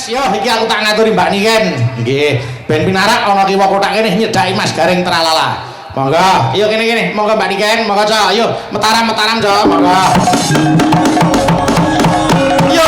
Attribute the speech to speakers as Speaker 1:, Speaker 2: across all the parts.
Speaker 1: Mas, yo iki aku tak ngaturi Mbak Niken. Nggih, ben pinarak ana kiwa kotak kene nyedaki Mas Garing tralala. Monggo, yo kene. Monggo Mbak Niken, monggo Cok. Ayo, metaram Cok. Monggo. Yo.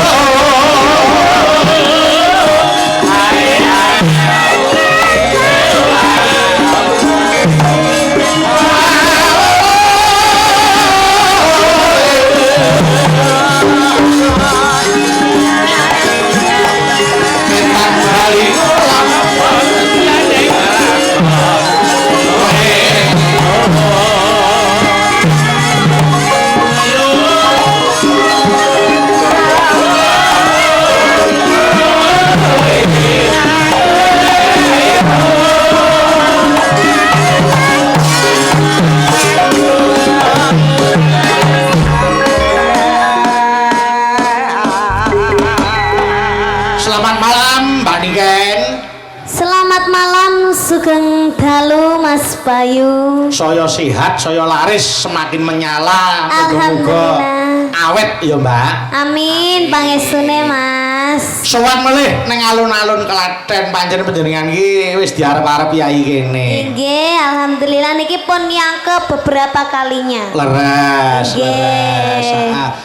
Speaker 2: Sugeng dalu Mas Bayu.
Speaker 1: Saya sehat, saya laris, semakin menyala.
Speaker 2: Alhamdulillah.
Speaker 1: Awet ya Mbak.
Speaker 2: Amin, pangestune Mas.
Speaker 1: Sowan melih ning alun-alun Klaten pancen panjenengan iki wis diarep-arep yai kene.
Speaker 2: Nggih, alhamdulillah niki pun nyangke beberapa kalinya.
Speaker 1: Leres.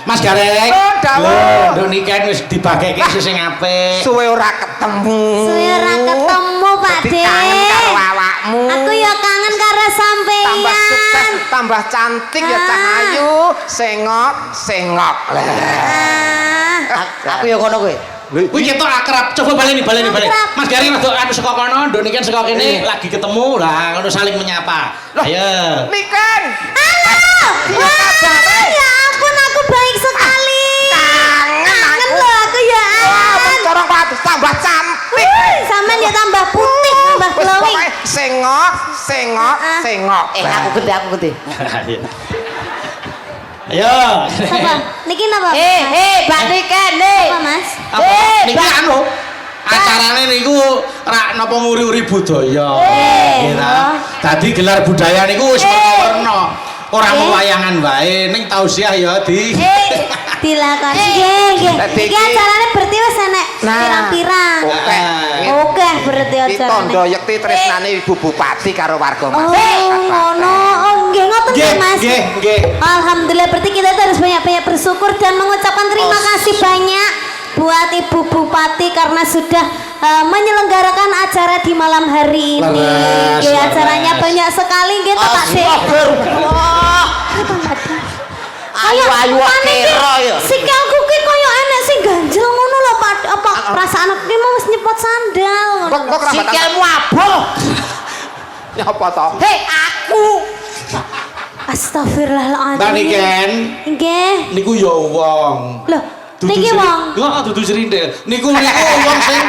Speaker 1: Mas Gareng.
Speaker 3: Oh, dawuh.
Speaker 1: Lho niken wis dibageke sing apik.
Speaker 3: Suwe ora ketemu.
Speaker 2: Pak De.
Speaker 3: Karo awakmu.
Speaker 2: Aku ya kangen karo sampeyan.
Speaker 3: Tambah sukses, tambah cantik ya Cah Ayu. Sengok.
Speaker 4: Aku ya ngono kowe.
Speaker 1: Kuwi ketok akrab. Coba baleni. Mas Garing rada anu saka kono, nduk niken saka kene lagi ketemu. Lah ngono saling menyapa. Ayo.
Speaker 3: Niken.
Speaker 2: Halo. Wah, ya ampun aku baik sekali. Kangen loh aku ya.
Speaker 3: Wah, corong patus tambah cantik.
Speaker 2: Sampean ya tambah putih, tambah glowing.
Speaker 3: Sengok.
Speaker 4: Aku gede.
Speaker 1: Ayo.
Speaker 2: Apa? Niki napa?
Speaker 4: Mbak Niken,
Speaker 2: Apa, Mas?
Speaker 1: Niki anu acarane niku rak napa nguri-uri budaya. Nggih. Dadi gelar budaya niku wis warna-warna. Ora mung wayangan wae, ning tausiah ya
Speaker 2: Dilakoni. Nggih. Iki acarane berarti wis enek pirang-pirang. Oke, berarti acarane.
Speaker 3: Ditondo yekti tresnane Ibu Bupati karo warga Mas.
Speaker 2: Ngono. Oh, nggih ngoten ya, Mas.
Speaker 1: Nggih.
Speaker 2: Alhamdulillah berarti kita harus banyak-banyak bersyukur dan mengucapkan terima kasih banyak buat Ibu Bupati karena sudah menyelenggarakan acara di malam hari ini. Nggih, acaranya banyak sekali nggih to Pak De.
Speaker 4: Ayu kero ya.
Speaker 2: Sikilku ki koyo enek sing ganjel ngono lho Pak. Apa perasaan aku mau wis nyepot sandal.
Speaker 3: Kok
Speaker 4: Sikilmu abuh.
Speaker 3: Nyapa to?
Speaker 4: Aku.
Speaker 2: Astagfirullahaladzim.
Speaker 1: Mbak Niken.
Speaker 2: Nggih.
Speaker 1: Niku ya wong.
Speaker 2: Loh, niki wong.
Speaker 1: Enggak, dudu serindel. Niku wong sing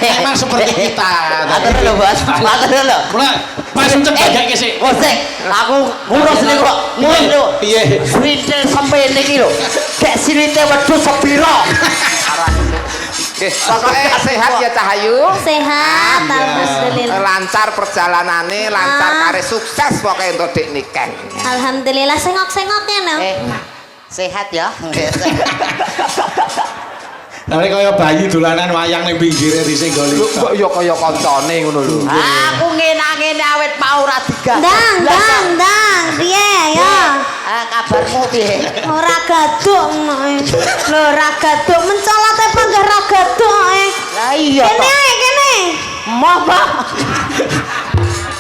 Speaker 1: memang seperti kita.
Speaker 4: Matur lho, Bos. Matur lho.
Speaker 1: Kula Mas Ucep bagake sik.
Speaker 4: Bos, aku ngurus niku kok. Ngurus lho.
Speaker 1: Piye?
Speaker 4: Srintil sampeyan iki lho. Dek sirinte wedhus sepiro?
Speaker 3: Pokoknya sehat ya Cah Ayu.
Speaker 2: Sehat, alhamdulillah.
Speaker 3: Lancar perjalananane, lancar kare sukses pokoknya untuk Dik Niken.
Speaker 2: Alhamdulillah sengok-sengok no.
Speaker 4: Sehat ya.
Speaker 1: Lah kaya bayi dolanan wayang ning pinggire dhisik goli.
Speaker 3: Kok ya kaya kancane ngono lho.
Speaker 4: Aku ngene-ngene awet mau ora diganti.
Speaker 2: Dang. Piye ya?
Speaker 4: Kabarmu piye?
Speaker 2: Ora gaduk. Lho, ora gaduk mencolote panggah ra gaduk.
Speaker 4: Lah iya.
Speaker 2: Kene.
Speaker 4: Moh, Pak.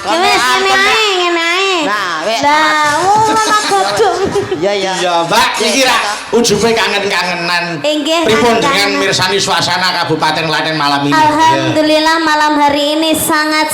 Speaker 2: Kene ae.
Speaker 4: Nah, wek.
Speaker 2: Lah, ora gaduk.
Speaker 4: Iya.
Speaker 1: Iya, Mbak, iki ra ujube kangen-kangenan.
Speaker 2: Nggih,
Speaker 1: Pripun
Speaker 2: kangen-kangen.
Speaker 1: dengan mirsani suasana Kabupaten Klaten malam ini?
Speaker 2: Alhamdulillah malam hari ini sangat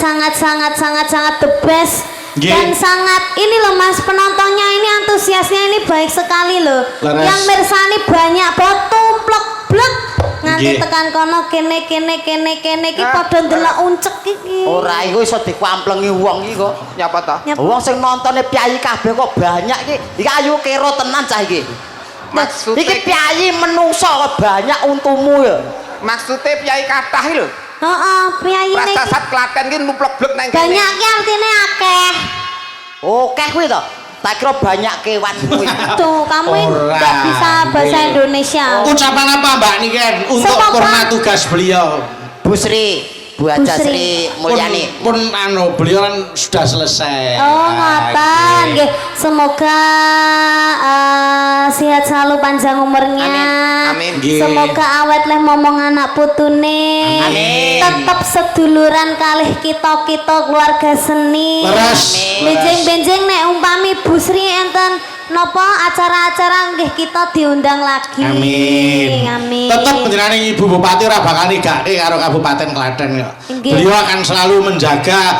Speaker 2: the best.
Speaker 1: Nggih.
Speaker 2: Dan sangat ini loh Mas, penontonnya ini antusiasnya ini baik sekali loh.
Speaker 1: Leres.
Speaker 2: Yang mirsani banyak banget tumplek-blek nganti
Speaker 1: Nggih.
Speaker 2: tekan kono kene iki padha ndelok uncek iki.
Speaker 4: Ora iku iso dikuamplengi wong iki kok.
Speaker 3: Nyapa to?
Speaker 4: Wong sing nontone piyayi kabeh kok banyak iki. Iki ayu kero tenan cah iki.
Speaker 3: Maksudnya
Speaker 4: Iki piyayi menungso kok banyak untumu ya.
Speaker 3: Maksudnya piyai kathah iki lho.
Speaker 2: Heeh, priyayi niki
Speaker 3: Prasasat Klaten iki numplek-blek nang kene.
Speaker 2: banyak ki artine akeh.
Speaker 4: Akeh kuwi to. Tak kira banyak kewan kuwi.
Speaker 2: Tuh, kamu
Speaker 1: Ora.
Speaker 2: nggak bisa bahasa Indonesia.
Speaker 1: Ucapan apa Mbak Niken untuk
Speaker 2: Sama,
Speaker 1: purna
Speaker 2: Pak.
Speaker 1: tugas beliau?
Speaker 4: Bu Sri, Bu Haja
Speaker 2: Bu Sri.
Speaker 4: Sri Mulyani.
Speaker 1: Pun beliau kan sudah selesai.
Speaker 2: Oh, ngoten nggih. Semoga sehat selalu panjang umurnya.
Speaker 3: Amin.
Speaker 1: Nggih.
Speaker 2: Semoga awet leh momong anak putune.
Speaker 4: Amin.
Speaker 2: Tetep seduluran kalih kita-kita keluarga seni.
Speaker 1: Leres.
Speaker 2: Benjing-benjing nek umpami Bu Sri enten napa acara-acara nggih kita diundang lagi.
Speaker 1: Amin.
Speaker 2: Amin.
Speaker 1: Tetap panjenengan Ibu Bupati ora bakal nigake karo Kabupaten Klaten kok.
Speaker 2: Nggih.
Speaker 1: Beliau akan selalu menjaga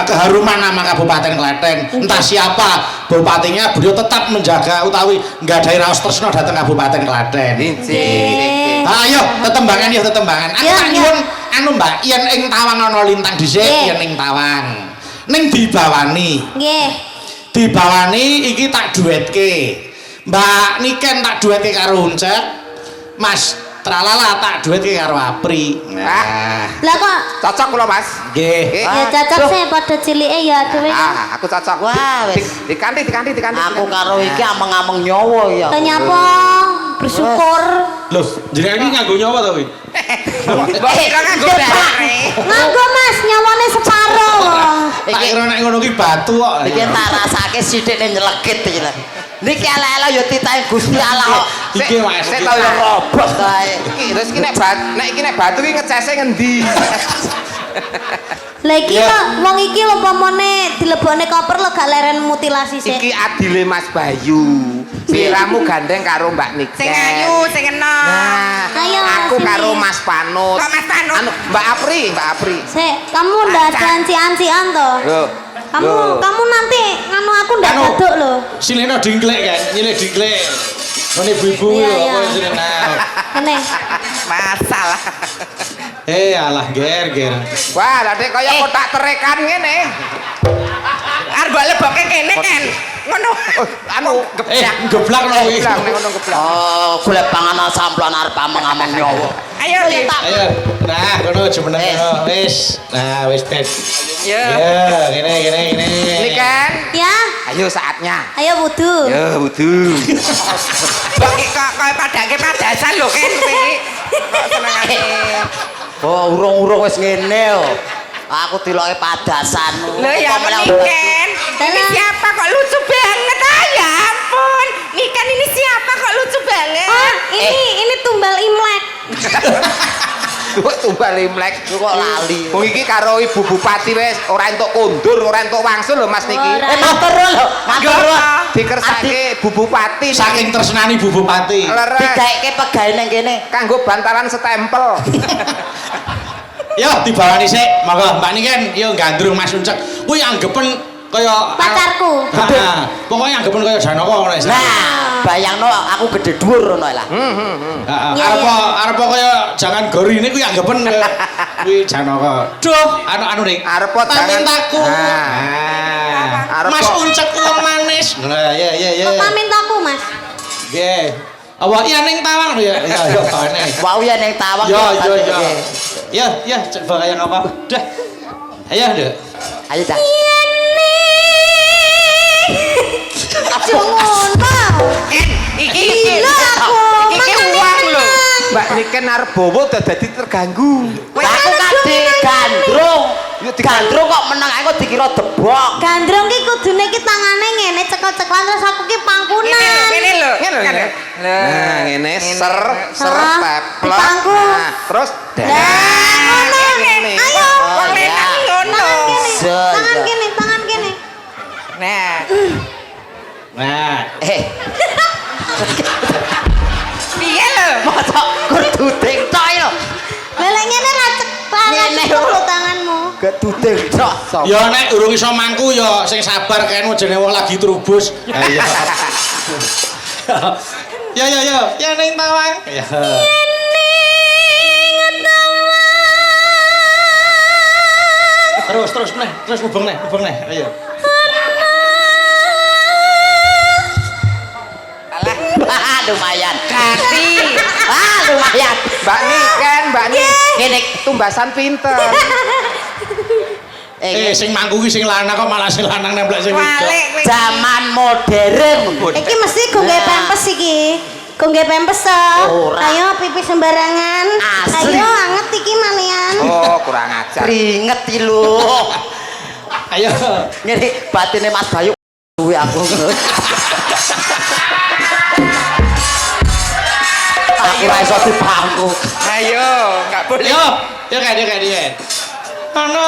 Speaker 1: keharuman nama Kabupaten Klaten. Entah siapa bupatinya, beliau tetap menjaga utawi nggadahi raos tresna dhateng Kabupaten Klaten.
Speaker 2: Nggih.
Speaker 1: Ayo tetembangan ya tetembangan. Aku
Speaker 2: Ya,
Speaker 1: tak
Speaker 2: ya.
Speaker 1: nyuwun anu Mbak, yen ing Tawang ana lintang dhisik,
Speaker 2: Nggih.
Speaker 1: yen ing Tawang. Ning dibawani.
Speaker 2: Nggih.
Speaker 1: Dibawani iki tak duetke. Mbak Niken tak duetke karo Uncek. Mas Tralala tak duetke karo Apri. Nah,
Speaker 2: Lah kok
Speaker 3: Cocok kula, Mas.
Speaker 1: nggih.
Speaker 2: ya cocok sih pada cilike ya dhewe.
Speaker 3: Aku cocok.
Speaker 4: Wah, wis.
Speaker 3: Dikanti.
Speaker 4: Aku karo iki ameng-ameng nyawa ya.
Speaker 2: Nyapa bersyukur.
Speaker 1: Loh, jenengan iki nganggo nyawa to kuwi?
Speaker 3: Mbok kira nganggo bare.
Speaker 2: Nganggo Mas nyawane separo.
Speaker 1: Tak kira nek ngono ki batu kok.
Speaker 4: Iki tak rasake sithikne nyelekit iki lho. Niki ala-ala ya titahe Gusti Allah kok.
Speaker 1: Iki Mas.
Speaker 3: Sik
Speaker 1: iki.
Speaker 3: tau ya
Speaker 4: Robot kae.
Speaker 3: Terus iki nek batu ki ngecese ngendi?
Speaker 2: Lah iki
Speaker 1: Ya.
Speaker 2: kok wong iki lho pamane dilebokne koper lho gak leren mutilasi sih.
Speaker 3: Iki adile Mas Bayu. Siramu gandeng karo Mbak Niken.
Speaker 5: Sing ayu, sing enak.
Speaker 3: Nah,
Speaker 2: Ayo,
Speaker 3: aku
Speaker 2: sini.
Speaker 3: karo Mas Panut.
Speaker 5: Kok Mas Panut?
Speaker 3: Anu, Mbak Apri.
Speaker 2: Sik, kamu ndak ada ancian-ancian toh?
Speaker 3: Loh.
Speaker 2: Kamu nanti nganu aku ndak
Speaker 1: Anu.
Speaker 2: gaduk lho.
Speaker 1: Sileno dingklek kan, nyilih dingklek. Ngene ibu-ibu
Speaker 2: Iya,
Speaker 1: lho,
Speaker 2: iya.
Speaker 1: apa jenengan.
Speaker 2: Kene.
Speaker 5: Masalah.
Speaker 1: Alah ger.
Speaker 3: Wah, lah Dek kaya kotak terekan ngene.
Speaker 5: Arep golek boke kene kan. Ngono.
Speaker 3: Oh, anu
Speaker 1: Geblak lho kuwi.
Speaker 3: geblak nek ngono geblak.
Speaker 4: Oh, golek panganan samplan arep ameng-ameng nyawa.
Speaker 5: Ayo, Dik.
Speaker 1: Ayo. Nah, kono jemeneng kono. Wis. Nah, wis tes.
Speaker 5: Ya.
Speaker 1: Ya, gini.
Speaker 3: Niken.
Speaker 2: Ya,
Speaker 3: Ayo saatnya.
Speaker 2: ayo wudu.
Speaker 3: Ya, wudu.
Speaker 5: Kok kaya padake padasan lho kan kowe iki. Kok senengane.
Speaker 4: Oh, urung-urung wis ngene yo. Aku diloke padasan.
Speaker 5: Lho ya Niken. Ini siapa kok lucu banget ah ya ampun. Niken ini siapa kok lucu banget.
Speaker 2: Oh, ini tumbal Imlek.
Speaker 3: Kok tumbal Imlek
Speaker 4: Kok lali.
Speaker 3: Wong iki karo Ibu Bupati wis ora entuk kondur, ora entuk wangsul lho Mas niki.
Speaker 2: Ora.
Speaker 4: Matur nuwun lho, matur nuwun.
Speaker 3: Dikersake Bu Bupati
Speaker 1: Saking tresnani Bu Bupati.
Speaker 3: leres
Speaker 4: Digaeke pegawe ning kene.
Speaker 3: kanggo bantalan stempel.
Speaker 1: Yo dibawani sik, monggo Mbak Niken yo gandrung Mas Uncek. Kuwi anggepen kaya
Speaker 2: Pacarku.
Speaker 1: Heeh. Pokoknya anggepen kaya Janaka ngono wis.
Speaker 4: Nah, bayangno aku gede dhuwur ngono lah.
Speaker 1: Heeh.
Speaker 2: Iya,
Speaker 1: Arep kaya jangan gori ini kuwi anggepen kuwi Janaka. Duh, anu ning.
Speaker 3: Arep
Speaker 1: Pamintaku.
Speaker 3: Nah. Arep
Speaker 1: Mas
Speaker 3: kok-
Speaker 1: Uncek wong manis. Nah, ya.
Speaker 2: Apa mintaku, Mas?
Speaker 1: Nggih. Apa iya ning Tawang lho ya? Ya bawane.
Speaker 4: Wau ya ning Tawang.
Speaker 1: Ya, coba kayak apa? Dah. Ayo, Dek.
Speaker 4: Ayo dah.
Speaker 2: Aja ngono.
Speaker 5: Iki
Speaker 2: Gila aku.
Speaker 5: Iki
Speaker 2: Makane
Speaker 5: uang lho.
Speaker 2: menang.
Speaker 3: Mbak Niken arep bowo dadi terganggu.
Speaker 5: Kowe
Speaker 4: Aku kadhe gandrung. Gandrung kok menang aku dikira debok.
Speaker 2: Gandrung ki kudune ki tangane ngene cekel-cekelan terus aku ki pangkunan.
Speaker 5: Ngene lho.
Speaker 3: Ngene. Nah, ngene ser
Speaker 2: Ah,
Speaker 3: peplok.
Speaker 2: dipangku.
Speaker 3: Nah, terus
Speaker 2: Lah, ngono.
Speaker 5: Ngene.
Speaker 2: Ayo.
Speaker 5: Wong lanang ngono.
Speaker 2: Tangan kene, tangan kene.
Speaker 5: Nah,
Speaker 1: Nah,
Speaker 5: piye lho?
Speaker 4: Mosok kududing tok lho.
Speaker 2: Lelek ngene ra
Speaker 4: Ngene.
Speaker 2: cekel lho tanganmu.
Speaker 4: Keduding tok.
Speaker 1: ya nek urung iso mangku ya sing sabar kene jenenge wong lagi trubus. Ayo. Ya ning Tawang. Ya. Terus hubung neh. Ayo.
Speaker 4: Lumayan.
Speaker 5: Ganti.
Speaker 4: Lumayan.
Speaker 3: Mbak Niken
Speaker 4: Ngene
Speaker 3: tumbasan pinter.
Speaker 1: Sing mangku ki sing lanang kok malah sing lanang nemplek sing wedok.
Speaker 5: Walik kowe.
Speaker 4: Zaman modern.
Speaker 2: Iki mesti gongge pempes iki. Gongge pempes to.
Speaker 4: Ora.
Speaker 2: Ayo pipis sembarangan.
Speaker 4: Asli.
Speaker 2: Ayo anget iki malian.
Speaker 3: Oh, kurang ajar.
Speaker 4: Keringet iki lho.
Speaker 1: Ayo.
Speaker 4: Ngene batine Mas Bayu duwe aku. Aku ora iso dipangku.
Speaker 3: Ayo, enggak boleh.
Speaker 1: Yo kayak. Ana.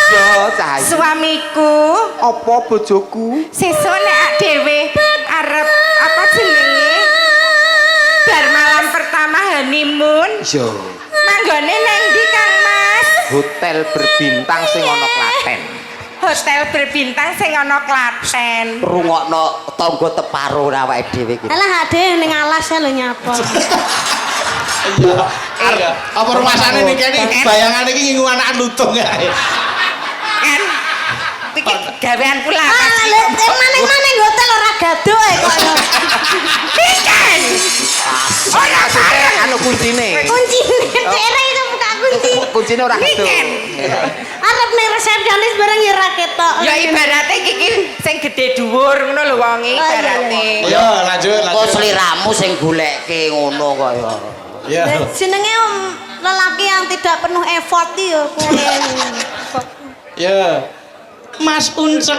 Speaker 3: Yo, Cahayu.
Speaker 5: Suamiku
Speaker 3: Apa bojoku?
Speaker 5: sesuk nek dhewe arep apa jenenge bar malam pertama honeymoon
Speaker 3: Yo,
Speaker 5: manggone nang ndi Kang Mas?
Speaker 3: hotel berbintang sing ana Klaten.
Speaker 5: Hotel berbintang sing ana Klaten.
Speaker 4: Rungokno tangga teparo awake dhewe iki.
Speaker 2: Alah ade ning alas lho nyapa.
Speaker 1: Iya. Apa rumasane niki bayangane iki ngingu anak lutung ya.
Speaker 5: Kan iki gawean pula
Speaker 2: Ah, lha maneh hotel ora gaduh kok.
Speaker 5: Pikan.
Speaker 3: Ora maksudnya anu kuncine.
Speaker 2: Kuncine dere itu buka kunci.
Speaker 3: Kuncine ora gitu.
Speaker 2: Arep ning resepsionis bareng ya ra ketok.
Speaker 5: Ya ibarate iki sing gedhe dhuwur ngono lho wong iki ibarate.
Speaker 1: Yo lanjut.
Speaker 4: Kok sliramu sing goleke ngono kok ya.
Speaker 1: Iya.
Speaker 2: Jenenge lelaki yang tidak penuh effort iki ya kuwi.
Speaker 1: Ya. Mas Uncek.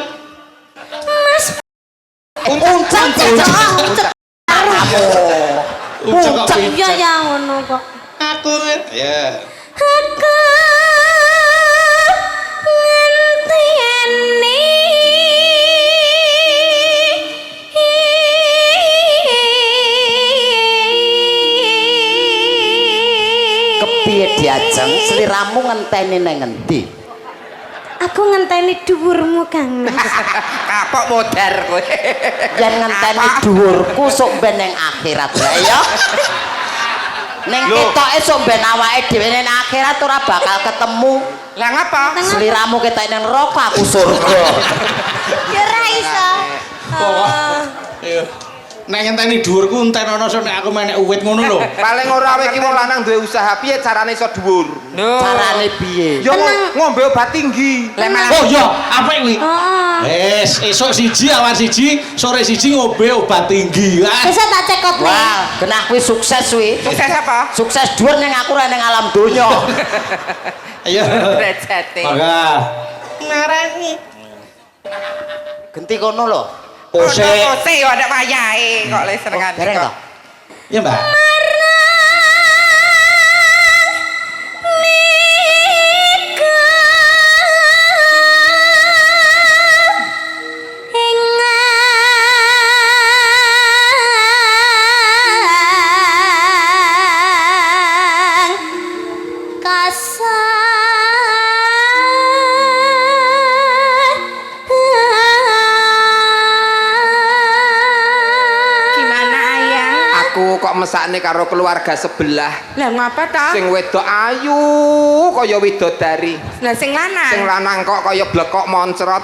Speaker 2: Uncak uncak.
Speaker 1: Uncek kok
Speaker 2: Uncak
Speaker 1: pincet.
Speaker 2: ya ngono kok.
Speaker 1: Aku ya.
Speaker 2: Aku ngenteni
Speaker 4: Kepiye diajeng sliramu ngenteni nang ngendi?
Speaker 2: Aku ngenteni dhuwurmu Kang Mas.
Speaker 3: Kapok modar kowe.
Speaker 4: Yen ngenteni dhuwurku sok ben ning akhirat lah ya. Ning ketoke sok ben awake dhewe ning akhirat ora bakal ketemu.
Speaker 3: Lah ngapa?
Speaker 4: Sliramu ketok ning neraka aku surga.
Speaker 2: Ya ora iso.
Speaker 1: Iya. Nek ngenteni dhuwurku enten ana sok nek aku menek uwit ngono lho.
Speaker 3: Paling ora kowe iki wong lanang duwe usaha piye carane iso dhuwur?
Speaker 4: Carane piye?
Speaker 3: Yo ngombe obat tinggi.
Speaker 1: Oh iya, apik kuwi.
Speaker 2: Heeh.
Speaker 1: Esuk siji awan siji, sore siji ngombe obat tinggi.
Speaker 2: Bisa tak cekot nih.
Speaker 4: Wah, genah kuwi sukses kuwi.
Speaker 5: Sukses apa?
Speaker 4: Sukses dhuwur ning aku ora ning alam donya.
Speaker 1: Ayo.
Speaker 5: Derajate.
Speaker 1: Maka
Speaker 5: Marani.
Speaker 4: Genti kono lho.
Speaker 1: Ose.
Speaker 5: Ose yo ada wayahe kok le senengane
Speaker 4: Dereng to.
Speaker 5: kok.
Speaker 1: Ya, Mbak.
Speaker 5: Gimana ayang?
Speaker 3: Aku kok mesakne karo keluarga sebelah.
Speaker 5: Lah ngapa ta?
Speaker 3: Sing wedok ayu kaya widodari.
Speaker 5: Lah sing lanang.
Speaker 3: Sing lanang kok kaya blekok moncrot.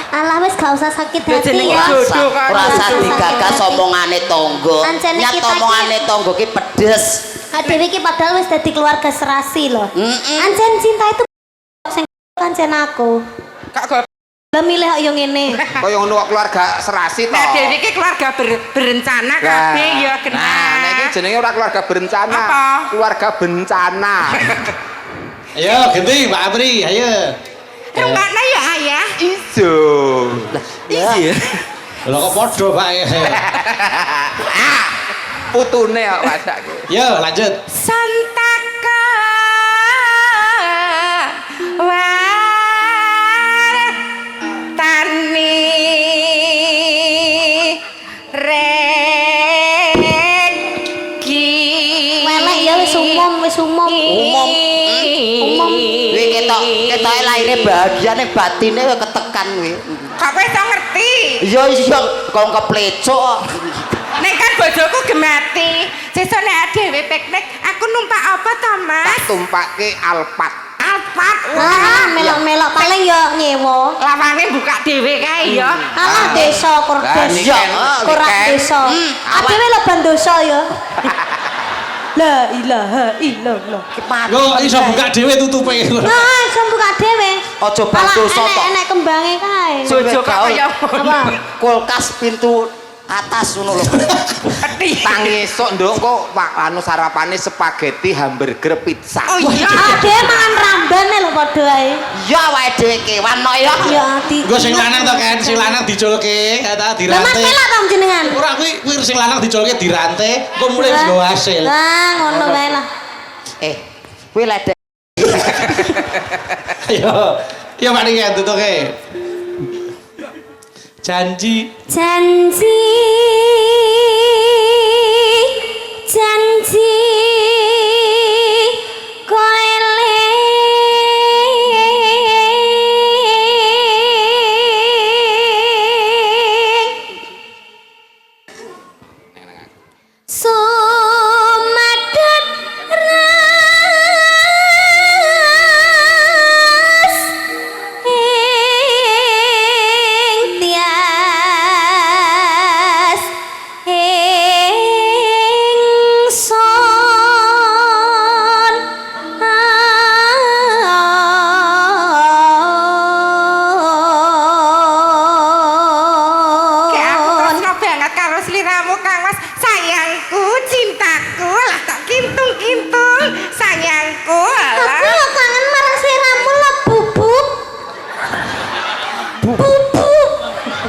Speaker 2: Alah wis gak usah sakit
Speaker 5: Ya,
Speaker 2: hati
Speaker 5: jenenge
Speaker 2: ya.
Speaker 5: jodoh kan.
Speaker 4: Ora usah digagas omongane tangga.
Speaker 2: Ancene
Speaker 4: Nyat
Speaker 2: kita
Speaker 4: omongane tangga ki pedes.
Speaker 2: Dewi iki padahal wis dadi keluarga serasi loh. Ancen cinta itu sing ancen aku.
Speaker 3: Kak kok
Speaker 2: Lah milih kok yo ngene.
Speaker 3: kaya ngono kok keluarga serasi to.
Speaker 5: Nah, Dewi iki keluarga berencana kabeh ya kena.
Speaker 3: Nah, nek iki jenenge ora keluarga berencana.
Speaker 5: Apa?
Speaker 3: Keluarga bencana.
Speaker 1: Ayo, ganti Mbak Apri, ayo.
Speaker 5: Rungokno ya ayah.
Speaker 3: Iso.
Speaker 4: Iya.
Speaker 1: Lha kok padha, Pak.
Speaker 3: Putune kok wasake.
Speaker 1: Yo, lanjut.
Speaker 5: Santaka tani reki.
Speaker 2: Melek ya wis umum, wis umum.
Speaker 4: Umum.
Speaker 2: Umum.
Speaker 4: Kuwi ketoke laire bahagia ning batine ketekan kuwi.
Speaker 5: Kok kowe iso ngerti?
Speaker 4: Iya iya kok keplecok.
Speaker 5: Nek kan bojoku gemati. Sesuk nek dhewe piknik, aku numpak apa to, Mas?
Speaker 3: Tak tumpake Alphard.
Speaker 5: Alphard.
Speaker 2: Ah, melok-melok paling yo nyewa.
Speaker 5: Lawange buka buka dhewe kae ya.
Speaker 2: Alah desa kordes. Korak desa. Adewe lo bandosa ya. La ilaha illallah.
Speaker 1: Yo iso buka dhewe tutupe.
Speaker 2: Nah, iso buka dhewe.
Speaker 4: Aja bandosa tok.
Speaker 2: Enek kembange kae.
Speaker 5: Jojo kaya
Speaker 2: Apa?
Speaker 4: Kulkas pintu atas ngono lho.
Speaker 3: Tang esuk nduk kok anu sarapane spaghetti, hamburger, pizza.
Speaker 5: Oh iya.
Speaker 2: Ade mangan rambane lho padha ae.
Speaker 4: Ya awake dhewe kewan kok ya.
Speaker 2: Ya di.
Speaker 1: Nggo sing lanang to kan, sing lanang diculke, ta
Speaker 2: Lah mas
Speaker 1: dirante.
Speaker 2: melak to jenengan.
Speaker 1: Ora kuwi sing lanang diculke dirante, kok mulai nggo hasil.
Speaker 2: Lah ngono wae lah.
Speaker 4: Kuwi ledek
Speaker 1: Yo. Yo Pak Niki tutuke. Janji
Speaker 2: Janji janji sumadat ras ing tias ingsun
Speaker 5: Ki aku tresno banget karo sliramu Kang Mas. Sayangku, cintaku, lah tak kintung-kintung. Sayangku,
Speaker 2: Aku
Speaker 5: alah.
Speaker 2: lo kangen marang sliramu lo bubuk. Bubuk.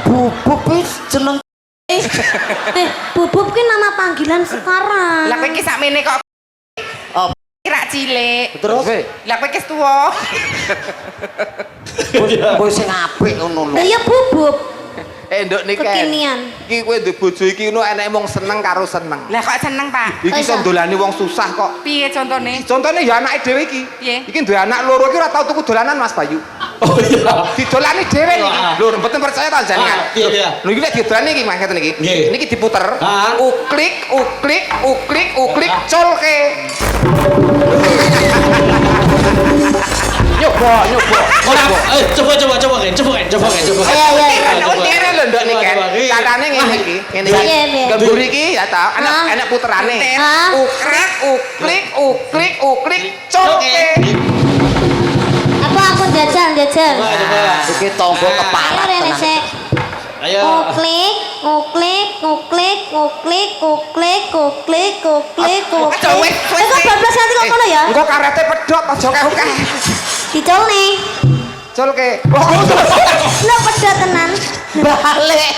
Speaker 4: bubuk wis jeneng
Speaker 2: Bubuk ki nama panggilan sekarang.
Speaker 5: Lah kowe iki sakmene kok
Speaker 4: Oh.
Speaker 5: kira cilik.
Speaker 4: terus
Speaker 5: Lah kowe iki tuwa.
Speaker 4: kowe sing apik ngono
Speaker 2: Lah
Speaker 4: lho.
Speaker 2: ya bubuk.
Speaker 3: Nduk niki.
Speaker 2: Kekinian.
Speaker 3: Iki kowe nduk bojo iki ngono eneke wong seneng karo seneng.
Speaker 5: Lah kok seneng, Pak?
Speaker 3: Iki iso ndolani wong susah kok.
Speaker 5: Piye contone?
Speaker 3: Contohnya ya anake dhewe iki.
Speaker 5: Piye?
Speaker 3: Iki duwe anak loro iki ora tau tuku dolanan Mas Bayu.
Speaker 1: Oh iya.
Speaker 3: Didolani dhewe niki.
Speaker 1: Wah.
Speaker 3: Lho, mboten percaya ta jenengan.
Speaker 1: Iya, iya.
Speaker 3: Lho iki lek didolani iki Mas ngeten iki.
Speaker 1: Nggih.
Speaker 3: Niki diputer.
Speaker 1: Ah.
Speaker 3: Uklik, uklik, uklik, uklik, colke. Nyoba.
Speaker 1: Ora, coba kan.
Speaker 2: Iya, iya.
Speaker 3: Kene lho ndok niki. Carane ngene iki. Ngene iki.
Speaker 2: Iya, iya.
Speaker 3: Gemburi iki ya ta,
Speaker 2: Ah.
Speaker 3: enak puterane.
Speaker 2: Ah.
Speaker 3: Uklik, uklik, uklik, uklik, colke.
Speaker 2: Apa aku jajal.
Speaker 4: Iki tangga
Speaker 2: Ayo
Speaker 4: keparat
Speaker 2: rene
Speaker 4: tenan.
Speaker 2: sik.
Speaker 1: Ayo.
Speaker 2: Uklik.
Speaker 5: Aja wis, wis.
Speaker 2: Kok bablas nanti kok ngono ya?
Speaker 3: Engko karete pedhot aja kehuk.
Speaker 2: Dicol nih.
Speaker 3: Colke.
Speaker 2: Lo pedot tenan.
Speaker 4: Balik.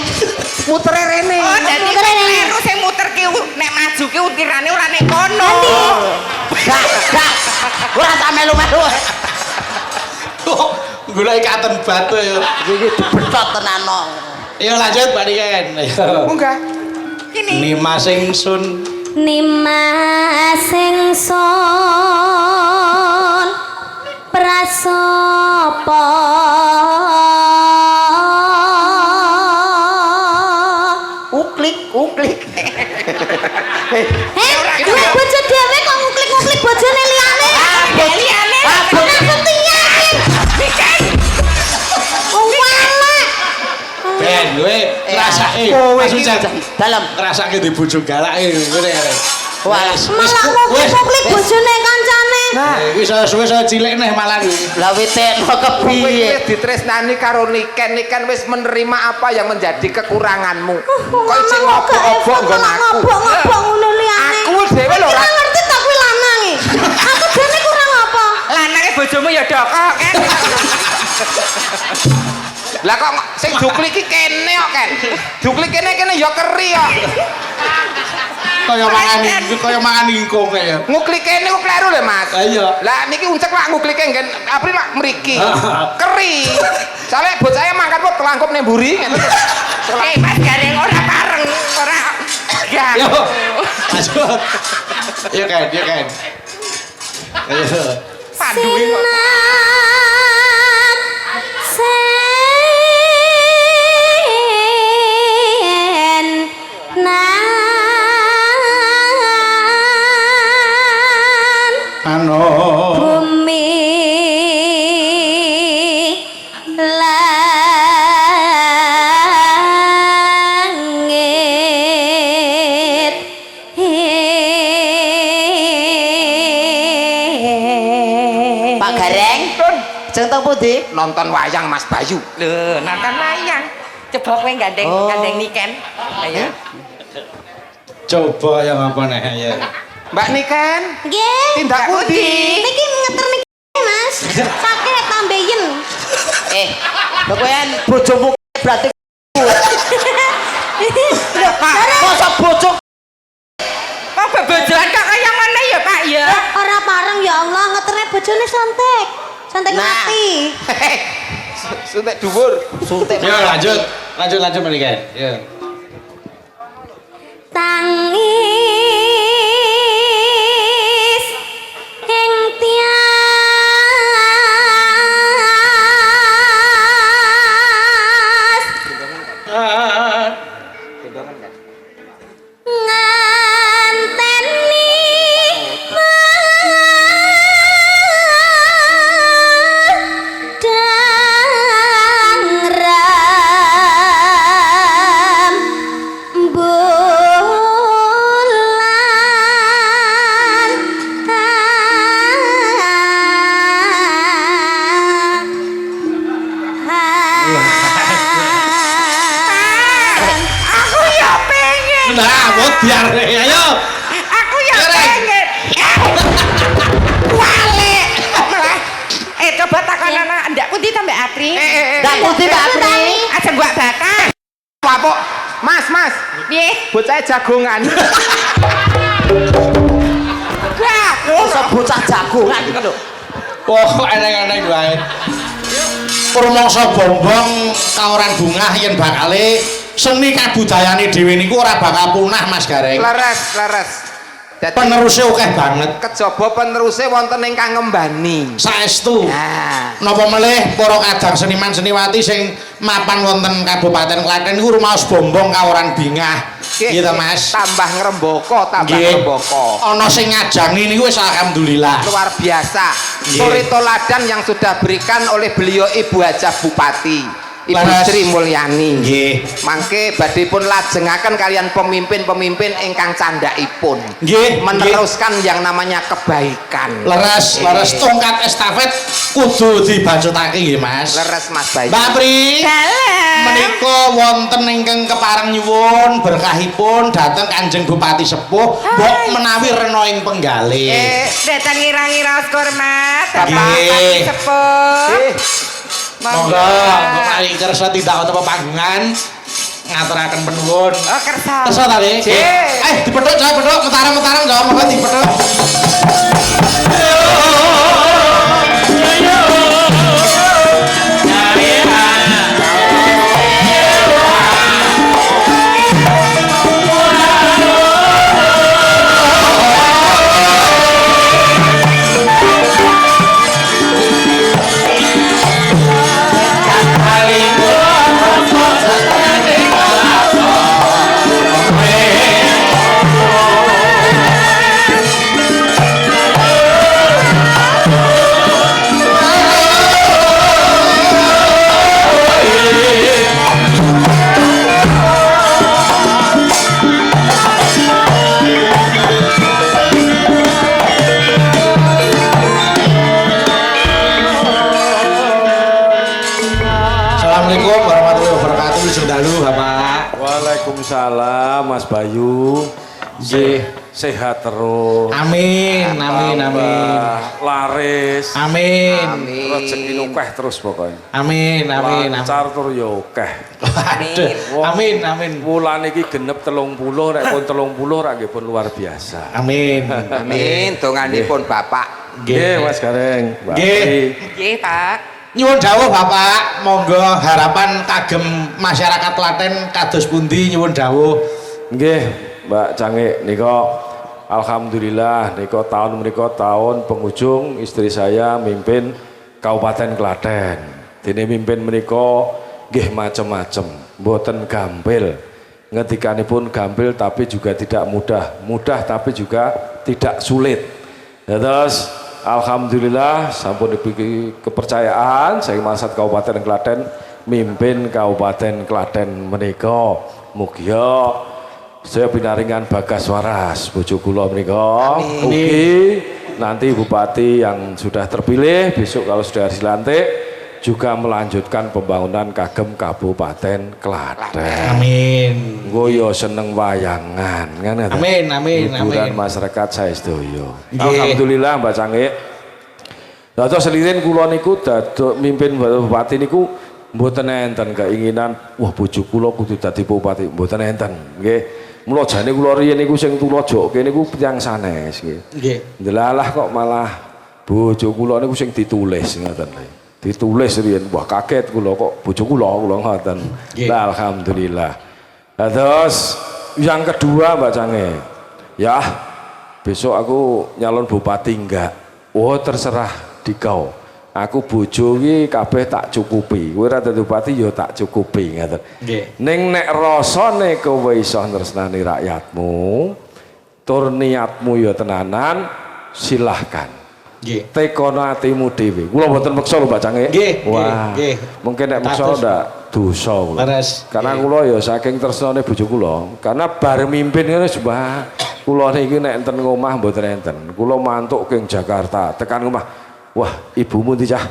Speaker 3: Mutere rene.
Speaker 5: Oh, dadi
Speaker 2: Muter ini.
Speaker 5: kleru sing muter ki nek maju ki utirane ora nek kono.
Speaker 4: Gak. Ora tak melu-melu.
Speaker 1: Gula ikaten batu ya.
Speaker 4: Iki dibethot tenan no.
Speaker 1: Ayo lanjut Pak Niken. Ayo.
Speaker 3: Munggah.
Speaker 5: Kini
Speaker 1: Nimas ingsun
Speaker 2: Nimas ingsun prasapa
Speaker 4: Uklik.
Speaker 2: Duwe bojo dhewe kok nguklik-nguklik bojone liyane.
Speaker 5: liyane.
Speaker 2: Langsung tinyakin. Walak.
Speaker 1: ben kowe ngrasake.
Speaker 4: Kowe iki
Speaker 1: Maksud
Speaker 4: dalam.
Speaker 1: ngrasake di bojo galake ngene arek.
Speaker 4: Walah.
Speaker 2: Malah nguklik-nguklik bojone kancane.
Speaker 1: Wis suwe cilik neh malah.
Speaker 4: Lah witekno
Speaker 3: Kowe
Speaker 4: kepiye?
Speaker 3: wis ditresnani karo Niken wis menerima apa yang menjadi kekuranganmu. Kok isih ngobok-obok nggon aku.
Speaker 2: Ngobok ngono liyane.
Speaker 3: Aku dhewe lho ora.
Speaker 2: Ora ngerti tak kuwi lanang e. Aku dene kurang apa?
Speaker 5: Lanange bojomu ya dokok kan.
Speaker 3: Lah kok sing duklik iki kene kok, Ken. Duklik kene ya keri kok.
Speaker 1: Kaya mangan ingkung kaya.
Speaker 3: Nguklik kene kok kleru lho, Mas.
Speaker 1: Ah, iya.
Speaker 3: Lah niki uncek lak nguklike nggen April lak mriki. Keri. Soale bocahe mangkat kok telangkup ning mburi ngene.
Speaker 5: Mas gareng ora pareng, ora gak.
Speaker 1: Yo. Lanjut. Yo kan. Ayo.
Speaker 5: Panduwe kok.
Speaker 1: Ano.
Speaker 2: Bumi lan
Speaker 4: pundi?
Speaker 3: Nonton wayang Mas Bayu.
Speaker 5: Lho, nonton wayang. Coba kowe gandeng gandeng Niken. Ayo.
Speaker 1: Coba yang apa nih ya?
Speaker 3: Mbak Niken,
Speaker 2: Nggih.
Speaker 3: tindak pundi?
Speaker 2: Niki ngeter niki Mas. Sakit tambahin.
Speaker 4: Kowean bojomu berarti kuat. Masa bojo
Speaker 5: Kok bebojoan kok kaya ngono ya, Pak ya?
Speaker 2: Ora pareng ya Allah ngeterne bojone santek. Santek
Speaker 4: Nah.
Speaker 2: mati.
Speaker 3: Suntik dhuwur.
Speaker 4: suntik.
Speaker 1: Ya lanjut menikah. Ya.
Speaker 2: Tangis ing tias nganteni madang ram
Speaker 5: Aku ya pengen.
Speaker 1: Nah, mau biar ayo.
Speaker 5: Aku ya
Speaker 1: Derek.
Speaker 5: pengen. Wale. Kok malah coba takon ana ndak pundi ta Mbak Apri?
Speaker 4: Ndak pundi Mbak Apri?
Speaker 5: Aja gua bakal.
Speaker 3: Wapok. Mas.
Speaker 5: Piye?
Speaker 3: Bocah jagongan.
Speaker 5: Gak.
Speaker 4: Masa bocah jagongan iki lho.
Speaker 1: Pokok eneng-eneng wae. Rumangsa bombong kaoran bungah yen bakale seni kabudayane dhewe niku ora bakal punah Mas Gareng.
Speaker 3: Leres. Dadi
Speaker 1: Penerusé akeh banget.
Speaker 3: kejaba peneruse wonten ingkang ngembani.
Speaker 1: Saestu.
Speaker 3: Nah,
Speaker 1: Napa melih para kadang seniman seniwati sing mapan wonten Kabupaten Klaten niku rumaos bombong kaoran bingah. Gitu Mas.
Speaker 3: Tambah ngrembaka,
Speaker 1: Nggih.
Speaker 3: ngrembaka.
Speaker 1: Ana sing ngajangi niku wis alhamdulillah.
Speaker 3: Luar biasa.
Speaker 1: Nggih.
Speaker 3: Suri toladan yang sudah berikan oleh beliau Ibu Haja Bupati. Ibu
Speaker 1: Leres.
Speaker 3: Sri Mulyani.
Speaker 1: Nggih.
Speaker 3: Mangke badhepun lajengaken kalian pemimpin-pemimpin ingkang candhaipun
Speaker 1: Nggih.
Speaker 3: meneruskan yang namanya kebaikan.
Speaker 1: Leres tongkat estafet kudu dibacutake nggih Mas.
Speaker 3: Leres Mas Bayu.
Speaker 1: Mbak Pri.
Speaker 5: Dalam.
Speaker 1: Menika wonten ingkang kepareng nyuwun berkahipun dhateng Kanjeng Bupati Sepuh mbok menawi rena ing penggalih.
Speaker 5: Datang ngira-ngira hormat. Bapak
Speaker 1: Nggih.
Speaker 5: Bupati Sepuh.
Speaker 1: Monggo mbok paring kersa tidak wonten pepanggungan ngaturaken penuwun.
Speaker 5: Oh, kersa.
Speaker 1: Kersa ta Le?
Speaker 3: Nggih.
Speaker 1: Dipethuk coy pedhuk metarang-metarang jawab monggo dipethuk. Assalamualaikum warahmatullahi wabarakatuh. Wijung dalu Bapak.
Speaker 6: Waalaikumsalam Mas Bayu. Sehat terus.
Speaker 1: Amin.
Speaker 6: Tambah laris.
Speaker 1: Amin.
Speaker 6: Rezeki akeh terus pokoknya.
Speaker 1: Amin.
Speaker 6: Lancar tur ya akeh.
Speaker 1: Waduh. Amin.
Speaker 6: Wulan iki genep 30 nek pun 30 ra nggih pun luar biasa.
Speaker 1: Amin.
Speaker 3: Amin. Donganipun Bapak.
Speaker 6: Nggih Mas Gareng. Mbak
Speaker 1: Nggih.
Speaker 6: Pri.
Speaker 5: Nggih, Pak.
Speaker 1: Nyuwun dawuh Bapak, monggo harapan kagem masyarakat Klaten kados pundi nyuwun dawuh.
Speaker 6: Nggih, Mbak Cangik nika alhamdulillah nika tahun menika tahun penghujung istri saya mimpin Kabupaten Klaten. Dene mimpin menika nggih macem-macem, mboten gampil. Ngetikanipun gampil tapi juga tidak mudah tapi juga tidak sulit. Ya terus alhamdulillah sampun diberi kepercayaan saya Masat Kabupaten Klaten mimpin Kabupaten Klaten menika. Mugia saya pinaringan bagas waras bojo kula menika. Ugi nanti bupati yang sudah terpilih besok kalau sudah dilantik juga melanjutkan pembangunan kagem Kabupaten Klaten.
Speaker 1: Amin.
Speaker 6: Nggo yo seneng wayangan kan.
Speaker 1: Amin, amin,
Speaker 6: hiburan
Speaker 1: amin.
Speaker 6: masyarakat saestoyo.
Speaker 1: Nggih.
Speaker 6: Alhamdulillah Mbak Cangik. Dados selirin kula niku dados mimpin bupati niku mboten enten keinginan wah bojo kula kudu dadi bupati, mboten enten. Nggih. Mula jane kula riyen niku sing tulo jokke niku tiyang sanes nggih.
Speaker 1: Nggih.
Speaker 6: Ndelalah kok malah bojo kula niku sing ditulis ngoten lho. Ditulis riyen wah kaget kula kok bojo kula ngoten.
Speaker 1: Nggih.
Speaker 6: Nah, alhamdulillah. Nah, terus yang kedua Mbak Cange. Ya, besok aku nyalon bupati enggak. Oh, terserah di kau. Aku bojo iki kabeh tak cukupi. Kowe ora dadi bupati ya tak cukupi ngoten.
Speaker 1: Nggih.
Speaker 6: Ning nek rasane kowe iso tresnani rakyatmu, tur niatmu ya tenanan, silahkan.
Speaker 1: Nggih.
Speaker 6: Tekono atimu dhewe. Kula mboten meksa lho Mbak Cange.
Speaker 1: Nggih,
Speaker 6: Wah.
Speaker 1: nggih.
Speaker 6: Mungkin nek meksa
Speaker 1: Kados.
Speaker 6: ndak dosa kula.
Speaker 1: Leres.
Speaker 6: Karena
Speaker 1: Nggih.
Speaker 6: kula ya saking tresnane bojo kula. Karena bar mimpin ngene Mbah. Kula niki nek enten ngomah mboten enten. Kula mantuk king Jakarta, tekan omah. Wah, ibumu ndi cah?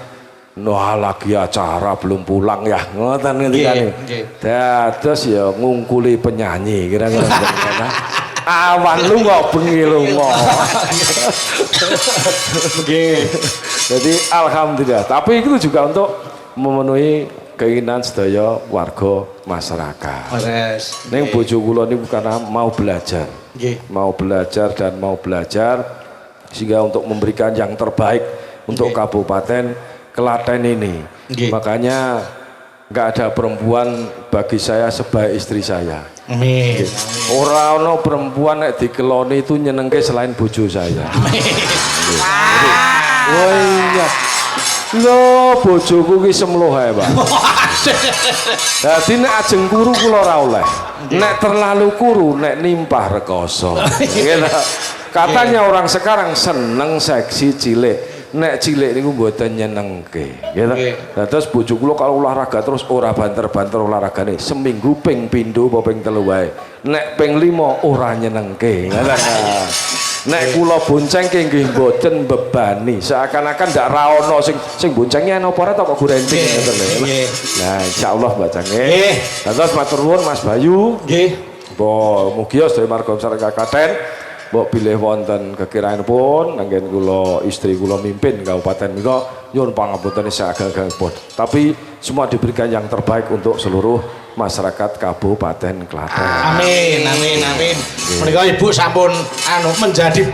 Speaker 6: Nah, lagi acara belum pulang ya. Ngoten ngendikane.
Speaker 1: Nggih.
Speaker 6: Dados ya ngungkuli penyanyi kira-kira. Awan lu kok bengi lunga.
Speaker 1: Nggih.
Speaker 6: Jadi alhamdulillah. Tapi itu juga untuk memenuhi keinginan sedaya warga masyarakat.
Speaker 1: Leres.
Speaker 6: Neng bojo kula niku karena mau belajar.
Speaker 1: Nggih.
Speaker 6: Mau belajar dan mau belajar sehingga untuk memberikan yang terbaik untuk
Speaker 1: Nggih.
Speaker 6: Kabupaten Klaten ini.
Speaker 1: Nggih.
Speaker 6: Makanya nggak ada perempuan bagi saya sebaik istri saya.
Speaker 1: Amin.
Speaker 6: Ora ono perempuan nek dikeloni itu nyenengke selain bojo saya. Oh iya. Lho bojoku ki semloh ae, Pak. Dadi nek ajeng kuru kula ora oleh. Nek terlalu kuru nek nimpah rekoso. Gitu. Katanya orang sekarang seneng seksi cilik. Nek cilik niku mboten nyenengke, gitu. Nah, terus bojo kula kalau olahraga terus ora banter-banter olahragane. Seminggu ping pindho apa ping telu wae. Nek ping 5 ora nyenengke. Nek kula boncengke nggih mboten bebani. Seakan-akan ndak ra ono sing boncengnya ana apa ora kok gurenting ngoten lho.
Speaker 1: Nggih.
Speaker 6: Nah, insyaallah Mbak Cange.
Speaker 1: Nggih.
Speaker 6: Nah, terus matur nuwun Mas Bayu.
Speaker 1: Nggih.
Speaker 6: Mbok mugi sedaya marga masyarakat Klaten mbok pilih wonten kekiraanipun anggen kula istri kula mimpin kabupaten menika nyuwun pangapunten saged-sagedipun. Tapi semua diberikan yang terbaik untuk seluruh masyarakat Kabupaten Klaten.
Speaker 1: Amin, amin, amin. Menika Ibu sampun menjadi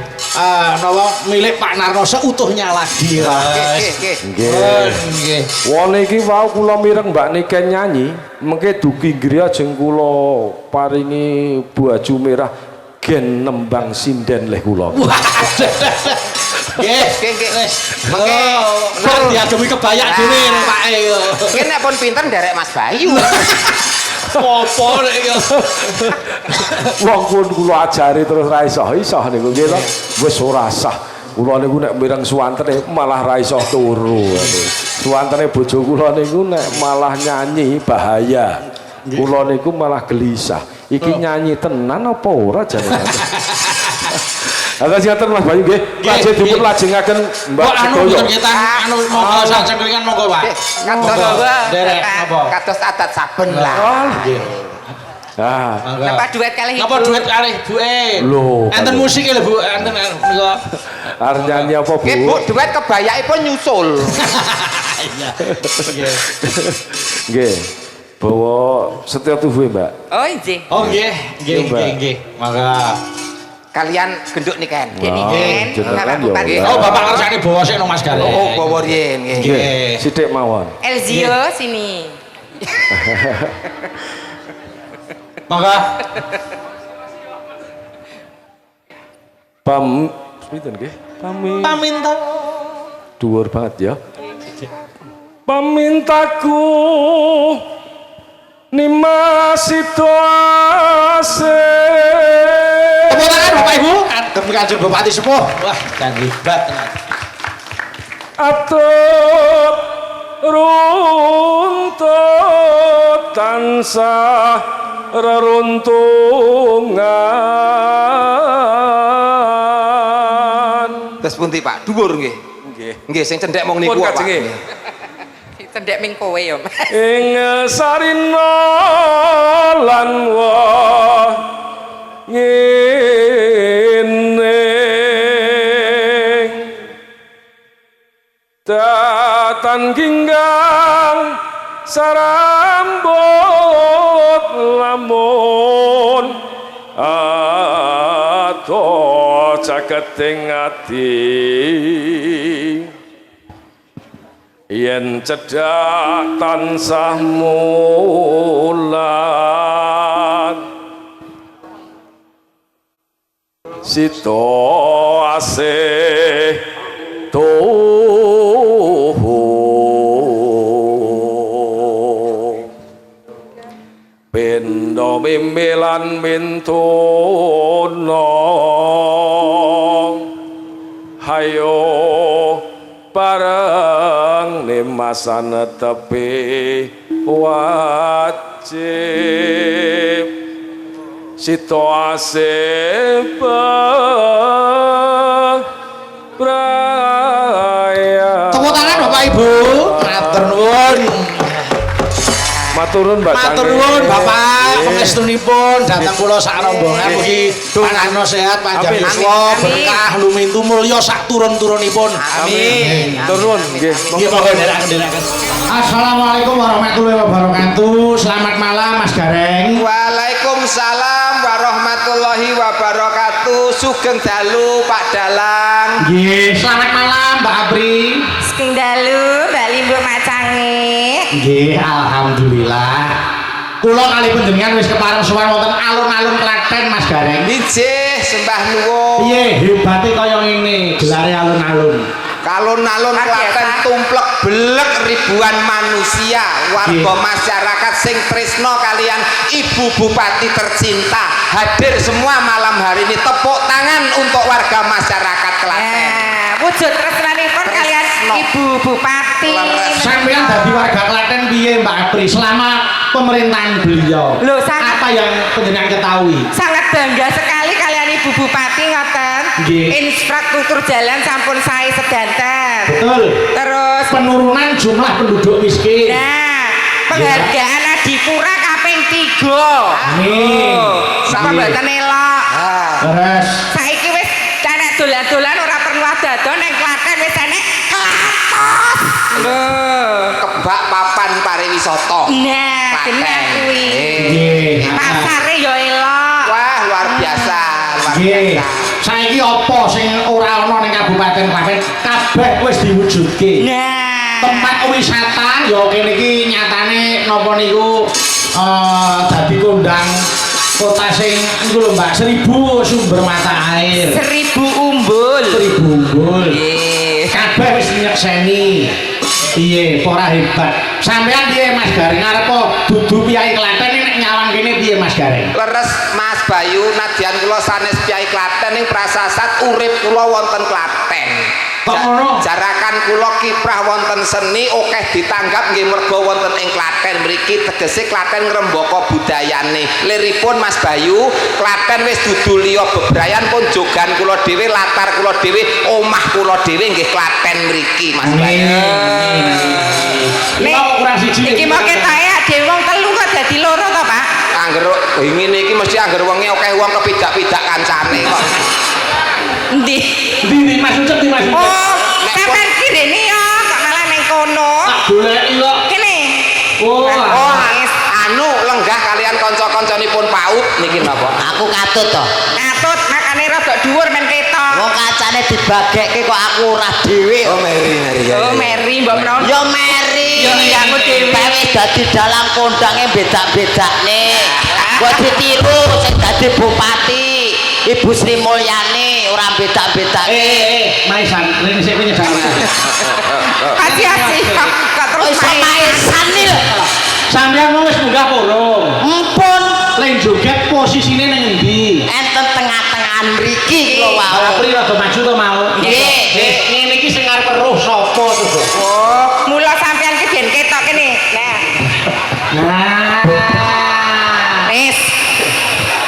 Speaker 1: napa milik Pak Narno seutuhnya lagi.
Speaker 6: Nggih.
Speaker 1: Nggih.
Speaker 6: Wong iki wau kula mireng Mbak Niken nyanyi, mengke dugi griya jeng kula paringi baju merah gen nembang sinden leh kula.
Speaker 1: Nggih.
Speaker 3: Nggih.
Speaker 1: Wis.
Speaker 3: Mengke
Speaker 1: Nang diademi kebayak dhewe Pak e.
Speaker 3: Mungkin nek pun pinter nderek Mas Bayu.
Speaker 1: Apa nek iki?
Speaker 6: Wong pun kula ajari terus ra iso niku nggih to. Wis ora sah. Kula niku nek mireng suwantene malah ra iso turu. Suwantene bojo kula niku nek malah nyanyi bahaya. Kula niku malah gelisah. Iki nyanyi tenan apa ora jane. Ada sinten Mas Bayu nggih. Lajeng dipun lajengaken Mbak
Speaker 1: Kok anu
Speaker 6: Sedoyo.
Speaker 1: mboten kita anu monggo sajengan monggo Pak. Derek napa?
Speaker 3: Kados adat saben lah.
Speaker 1: Nggih.
Speaker 6: Nah,
Speaker 5: Napa duet kali
Speaker 1: Napa duit kalih Buke?
Speaker 6: Lho,
Speaker 1: Enten
Speaker 6: kalau-
Speaker 1: musik lho Bu, enten niku.
Speaker 6: arep nyanyi apa Bu?
Speaker 3: Nggih Bu, duet kebayakipun nyusul.
Speaker 1: Iya. Nggih.
Speaker 6: Nggih. Bawa Setia Tuhu Mbak.
Speaker 5: Oh nggih.
Speaker 1: Oh nggih, nggih,
Speaker 6: Coba.
Speaker 1: nggih, nggih. Mangga.
Speaker 3: Kalian genduk niken.
Speaker 5: Nggih
Speaker 6: Wah,
Speaker 5: niken.
Speaker 6: jenengan
Speaker 5: Bapak
Speaker 6: ya
Speaker 5: Bupati.
Speaker 6: Allah.
Speaker 1: Oh, Bapak kersane bawa sik no Mas Gale.
Speaker 3: Oh, bawa riyen nggih.
Speaker 1: Nggih.
Speaker 6: Sithik mawon.
Speaker 5: Elzio sini.
Speaker 1: Mangga.
Speaker 6: Pinten nggih?
Speaker 1: Paminta.
Speaker 6: Dhuwur banget ya. Pamintaku nimasi doase.
Speaker 1: Tepuk tangan Bapak Ibu. Demi Kanjeng Bupati Sepuh. Wah, dan hebat tenan.
Speaker 6: Atut runtut tansah reruntungan.
Speaker 3: Terus pundi Pak? Dhuwur nggih.
Speaker 6: Nggih.
Speaker 3: Nggih sing cendhek mong niku
Speaker 6: Pun
Speaker 3: Pak.
Speaker 6: kajenge.
Speaker 5: Tendek ming kowe ya.
Speaker 6: ing sarina lan ngene datan ginggang sarambut lamun ato caketing ati yen cedhak tansah mulat sito asih pendo mimpilan mintuna hayo bareng nimasan tepi wajib situasi beraya.
Speaker 1: Tepuk tangan Bapak Ibu. Matur nuwun.
Speaker 6: Maturun Mbak Canggih.
Speaker 1: Matur nuwun Bapak, pangestunipun dhateng kula sak rombongan mugi panganno sehat panjang yuswa berkah lumintu mulya sak turun-turunipun.
Speaker 6: Amin. Turun nggih.
Speaker 1: Nggih monggo ndherekaken. Assalamualaikum warahmatullahi wabarakatuh. Selamat malam Mas Gareng.
Speaker 3: Waalaikumsalam warahmatullahi wabarakatuh. Sugeng dalu Pak Dalang.
Speaker 1: Nggih, selamat malam Mbak Apri.
Speaker 5: Sugeng dalu Mbak Limbo Macange.
Speaker 1: Nggih, alhamdulillah. Kula kali panjenengan wis kepareng sowan wonten alun-alun Klaten Mas Gareng.
Speaker 3: Injih, sembah nuwun.
Speaker 1: Piye hebate kaya ngene gelare alun-alun.
Speaker 3: Kalon-alun Klaten tumplek belek ribuan manusia, warga masyarakat sing tresno kalian Ibu Bupati tercinta hadir semua malam hari ini. Tepuk tangan untuk warga masyarakat Klaten.
Speaker 5: Wujud tresnanipun kalian Ibu Bupati.
Speaker 1: Sampeyan dadi warga Klaten piye Mbak Apri selama pemerintahan beliau?
Speaker 5: Loh, sangat-
Speaker 1: apa yang panjenengan ketahui?
Speaker 5: Sangat bangga sekali kalian Ibu Bupati ngoten.
Speaker 1: Nggih.
Speaker 5: Infrastruktur jalan sampun sae sedanten.
Speaker 1: Betul.
Speaker 5: Terus
Speaker 1: Penurunan jumlah penduduk miskin.
Speaker 5: nah, penghargaan Adipura kaping 3.
Speaker 1: Amin.
Speaker 5: Sapa
Speaker 1: Nggih.
Speaker 5: mboten elok.
Speaker 1: Terus
Speaker 5: Saiki wis enek dolan-dolan ora perlu adadon ning Klaten wis enek Klatos. Lho.
Speaker 3: Kebak papan pariwisata.
Speaker 5: Nah, bener kuwi.
Speaker 1: nggih.
Speaker 5: Pasare yo elok.
Speaker 3: Wah, luar biasa, luar
Speaker 1: Nggih.
Speaker 3: biasa.
Speaker 1: Saiki apa sing ora ana ning Kabupaten Klaten kabeh wis diwujudke.
Speaker 5: Nah,
Speaker 1: Tempat wisata ya kene iki nyatane napa niku dadi kondang kota sing niku lho Mbak 1000 sumber mata air.
Speaker 5: 1000 umbul.
Speaker 1: 1000 umbul.
Speaker 5: Nggih.
Speaker 1: Kabeh wis nyekseni. Piye, ora hebat. Sampeyan piye Mas Gareng arep dudu piyai Klaten nek nyawang kene piye Mas Gareng?
Speaker 3: Leres Mas Bayu, nadyan kula sanes piyai Klaten ing prasasat urip kula wonten Klaten.
Speaker 1: Kok ngono?
Speaker 3: Jarakan kula kiprah wonten seni akeh ditanggap nggih merga wonten ing Klaten mriki tegese Klaten ngrembaka budayane. Liripun Mas Bayu, Klaten wis dudu liya bebrayan pun jogan kula dhewe, latar kula dhewe, omah kula dhewe nggih Klaten mriki Mas Bayu.
Speaker 5: Nek
Speaker 1: kurang siji.
Speaker 5: iki mau ketoke dhewe wong telu kok dadi loro to, Pak?
Speaker 3: Angger ngene iki mesti angger wonge akeh wong kepidak-pidak kancane kok.
Speaker 5: Endi?
Speaker 1: Ndi Mas Ucep di Mas Ucep.
Speaker 5: Oh, sampean kirene ya, kok malah ning kono.
Speaker 1: Tak goleki kok.
Speaker 5: Kene.
Speaker 1: Oh,
Speaker 3: Oh, anu lenggah kalian kanca-kancanipun PAUD niki napa?
Speaker 4: Aku katut to.
Speaker 5: Katut makane rada dhuwur men ketok.
Speaker 4: Wong kacane dibagekke kok aku ora dhewe.
Speaker 3: Oh, Mary.
Speaker 5: Oh, Mary mbok menawa.
Speaker 4: Ya Mary.
Speaker 5: Ya, iyamu dhewe.
Speaker 4: Bae dadi dalang kondange bedak-bedakne. Kok ditiru sing dadi bupati. Ibu Sri Mulyani ora bedak-bedake.
Speaker 1: Maisan, rene sik penyedang.
Speaker 5: Hati-hati kok
Speaker 4: Oh,
Speaker 5: terus
Speaker 4: iso maesan iki lho.
Speaker 1: Sampeyan mau wis munggah purung.
Speaker 4: Empun
Speaker 1: Len joget posisine ning endi?
Speaker 4: enten tengah-tengahan mriki kula wau.
Speaker 1: Apri rada maju to mau.
Speaker 4: Nggih.
Speaker 1: Ngene iki sing arep weruh sapa to, Bos?
Speaker 5: Oh, mula sampean ki den ketok kene. Nah,
Speaker 1: Nah.
Speaker 5: wis.